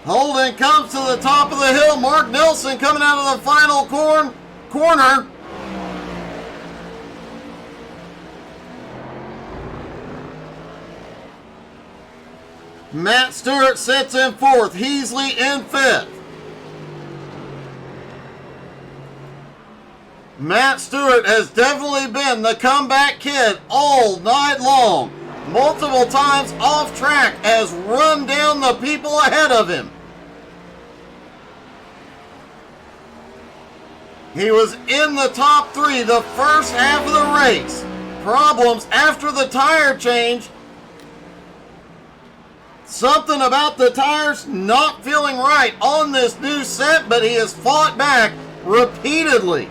Speaker 1: Holden comes to the top of the hill. Mark Nelson coming out of the final corner. Matt Stewart sits in 4th. Heasley in 5th. Matt Stewart has definitely been the comeback kid all night long. Multiple times off track, has run down the people ahead of him. He was in the top 3 the first half of the race. Problems after the tire change. Something about the tires not feeling right on this new set, but he has fought back repeatedly.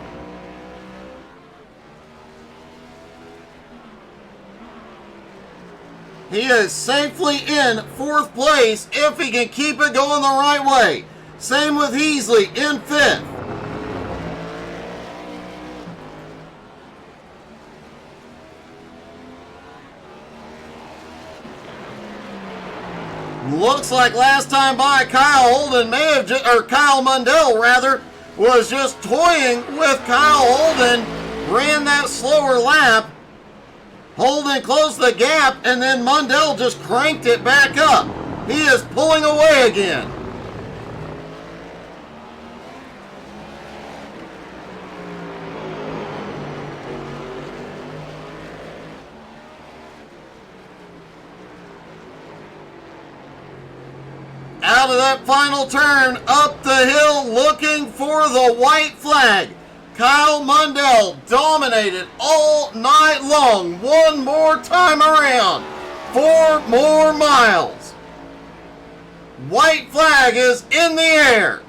Speaker 1: He is safely in 4th place if he can keep it going the right way. Same with Heasley in 5th. Looks like last time by, Kyle Holden may have Kyle Mundell rather, was just toying with Kyle Holden, ran that slower lap. Holden closed the gap, and then Mundell just cranked it back up. He is pulling away again. Out of that final turn, up the hill, looking for the white flag. Kyle Mundell dominated all night long. One more time around. 4 more miles. White flag is in the air.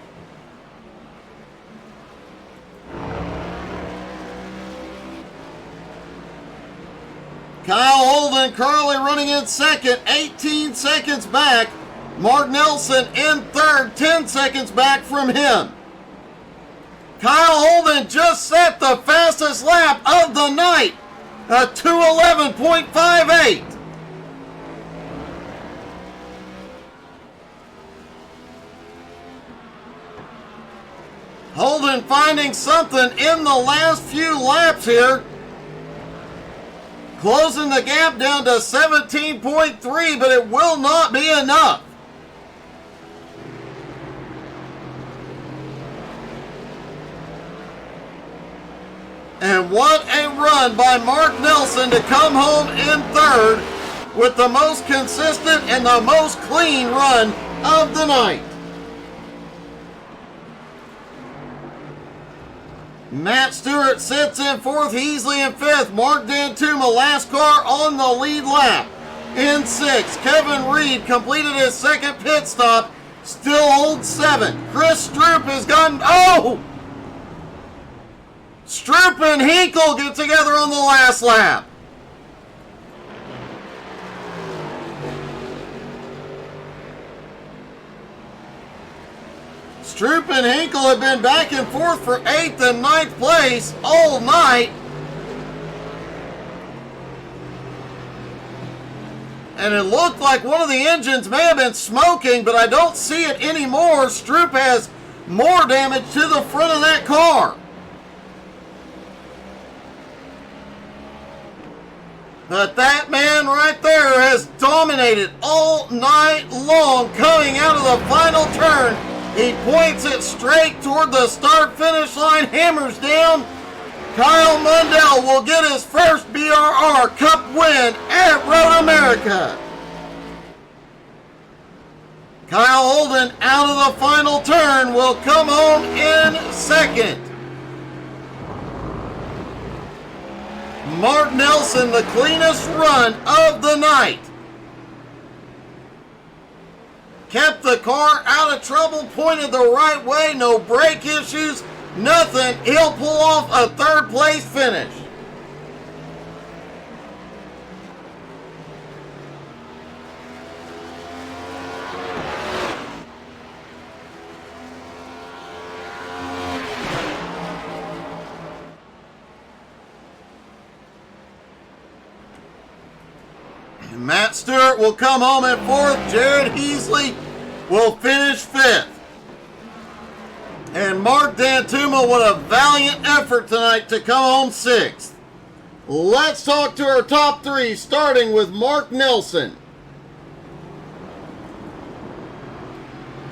Speaker 1: Kyle Holden currently running in second, 18 seconds back. Mark Nelson in third, 10 seconds back from him. Kyle Holden just set the fastest lap of the night, a 2:11.58. Holden finding something in the last few laps here. Closing the gap down to 17.3, but it will not be enough. And what a run by Mark Nelson to come home in third with the most consistent and the most clean run of the night. Matt Stewart sits in fourth, Heasley in fifth. Mark Dantuma, last car on the lead lap, in sixth. Kevin Reed completed his second pit stop, still holds seventh. Chris Stroop has gotten, Stroop and Hinkle get together on the last lap. Stroop and Hinkle have been back and forth for 8th and 9th place all night. And it looked like one of the engines may have been smoking, but I don't see it anymore. Stroop has more damage to the front of that car. But that man right there has dominated all night long, coming out of the final turn. He points it straight toward the start-finish line, hammers down. Kyle Mundell will get his first BRR Cup win at Road America. Kyle Holden out of the final turn will come home in second. Mark Nelson, the cleanest run of the night. Kept the car out of trouble, pointed the right way, no brake issues, nothing. He'll pull off a third place finish. Matt Stewart will come home in fourth. Jared Heasley will finish fifth. And Mark Dantuma, what a valiant effort tonight to come home sixth. Let's talk to our top three, starting with Mark Nelson.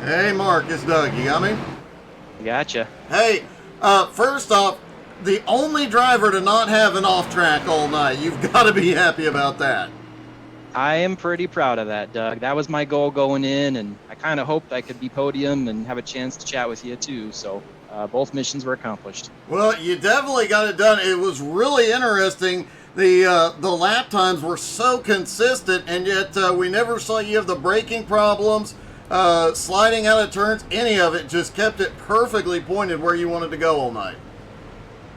Speaker 1: Hey, Mark, it's Doug. You got me?
Speaker 2: Gotcha.
Speaker 1: Hey, first off, the only driver to not have an off track all night. You've got to be happy about that.
Speaker 2: I am pretty proud of that, Doug. That was my goal going in, and I kind of hoped I could be podium and have a chance to chat with you too. So both missions were accomplished.
Speaker 1: Well, you definitely got it done. It was really interesting. The lap times were so consistent, and yet we never saw you have the braking problems, sliding out of turns, any of it. Just kept it perfectly pointed where you wanted to go all night.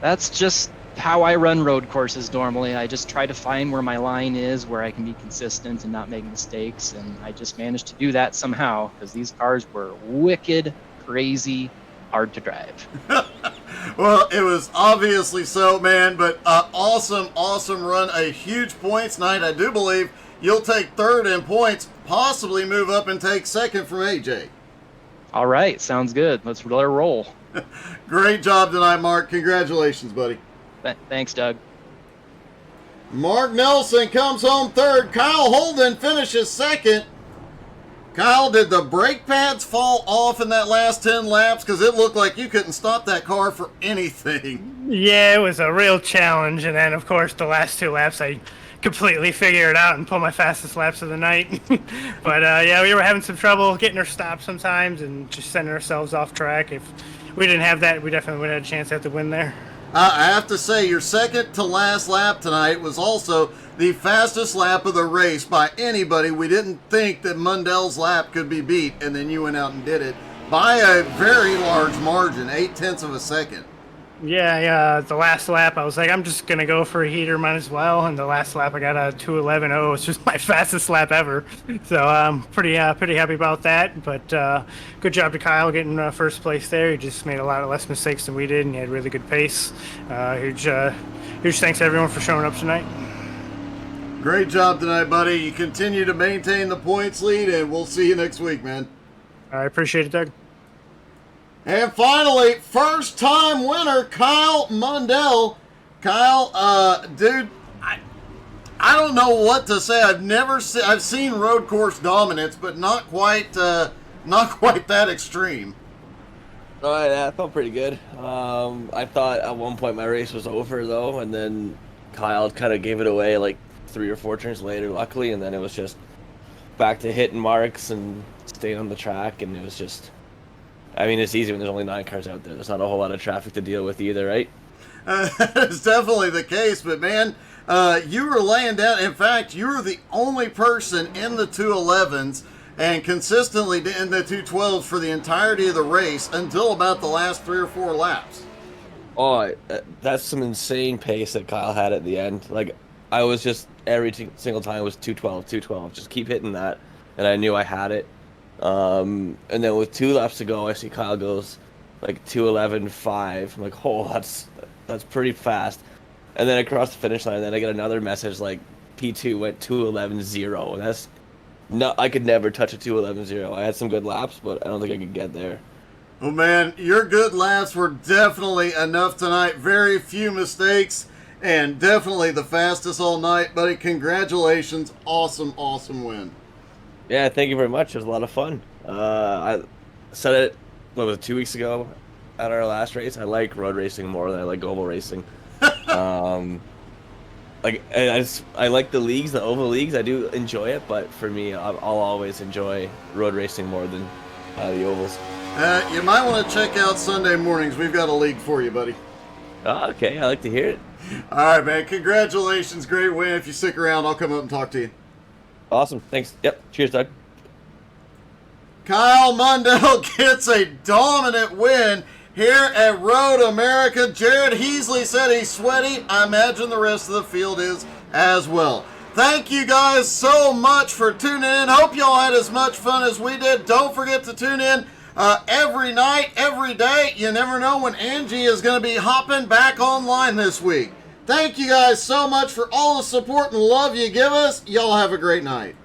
Speaker 2: That's just how I run road courses normally. I just try to find where my line is, where I can be consistent and not make mistakes, and I just managed to do that somehow because these cars were wicked, crazy, hard to drive.
Speaker 1: Well, it was obviously so, man, but awesome run, a huge points night. I do believe you'll take third in points, possibly move up and take second from AJ.
Speaker 2: All right, sounds good. Let's let her roll.
Speaker 1: Great job tonight, Mark. Congratulations, buddy.
Speaker 2: Thanks, Doug.
Speaker 1: Mark Nelson comes home third. Kyle Holden finishes second. Kyle, did the brake pads fall off in that last 10 laps? Because it looked like you couldn't stop that car for anything.
Speaker 3: Yeah, it was a real challenge. And then, of course, the last 2 laps, I completely figured it out and pulled my fastest laps of the night. But, yeah, we were having some trouble getting our stops sometimes and just sending ourselves off track. If we didn't have that, we definitely would have had a chance to win there.
Speaker 1: I have to say, your second to last lap tonight was also the fastest lap of the race by anybody. We didn't think that Mundell's lap could be beat, and then you went out and did it by a very large margin, 0.8 of a second.
Speaker 3: Yeah, the last lap, I was like, I'm just going to go for a heater, might as well. And the last lap, I got a 2:11.0. It's just my fastest lap ever. So I'm pretty happy about that. But good job to Kyle getting first place there. He just made a lot of less mistakes than we did, and he had really good pace. Huge thanks to everyone for showing up tonight.
Speaker 1: Great job tonight, buddy. You continue to maintain the points lead, and we'll see you next week, man.
Speaker 3: I appreciate it, Doug.
Speaker 1: And finally, first-time winner, Kyle Mundell. Kyle, dude, I don't know what to say. I've seen road course dominance, but not quite that extreme.
Speaker 4: Oh, yeah, I felt pretty good. I thought at one point my race was over though, and then Kyle kind of gave it away like 3 or 4 turns later, luckily, and then it was just back to hitting marks and staying on the track, and it was just. I mean, it's easy when there's only 9 cars out there. There's not a whole lot of traffic to deal with either, right?
Speaker 1: That's definitely the case, but man, you were laying down. In fact, you were the only person in the 211s and consistently in the 212s for the entirety of the race until about the last 3 or 4 laps.
Speaker 4: Oh, that's some insane pace that Kyle had at the end. Like, I was just, every single time it was 212, just keep hitting that, and I knew I had it. And then with 2 laps to go, I see Kyle goes like 2:11.5. I'm like, oh, that's pretty fast. And then across the finish line, then I get another message like P2 went 2:11.0, and that's not. I could never touch a 2:11.0. I had some good laps, but I don't think I could get there.
Speaker 1: Well, man, your good laps were definitely enough tonight. Very few mistakes, and definitely the fastest all night, buddy. Congratulations. Awesome win.
Speaker 4: Yeah, thank you very much. It was a lot of fun. I said it, what was it, 2 weeks ago at our last race. I like road racing more than I like oval racing. Like I like the leagues, the oval leagues. I do enjoy it, but for me, I'll always enjoy road racing more than the ovals.
Speaker 1: You might want to check out Sunday mornings. We've got a league for you, buddy.
Speaker 4: Oh, okay, I like to hear it.
Speaker 1: All right, man. Congratulations. Great win. If you stick around, I'll come up and talk to you.
Speaker 4: Awesome. Thanks. Yep. Cheers, Doug.
Speaker 1: Kyle Mundell gets a dominant win here at Road America. Jared Heasley said he's sweaty. I imagine the rest of the field is as well. Thank you guys so much for tuning in. Hope y'all had as much fun as we did. Don't forget to tune in every night, every day. You never know when Angie is going to be hopping back online this week. Thank you guys so much for all the support and love you give us. Y'all have a great night.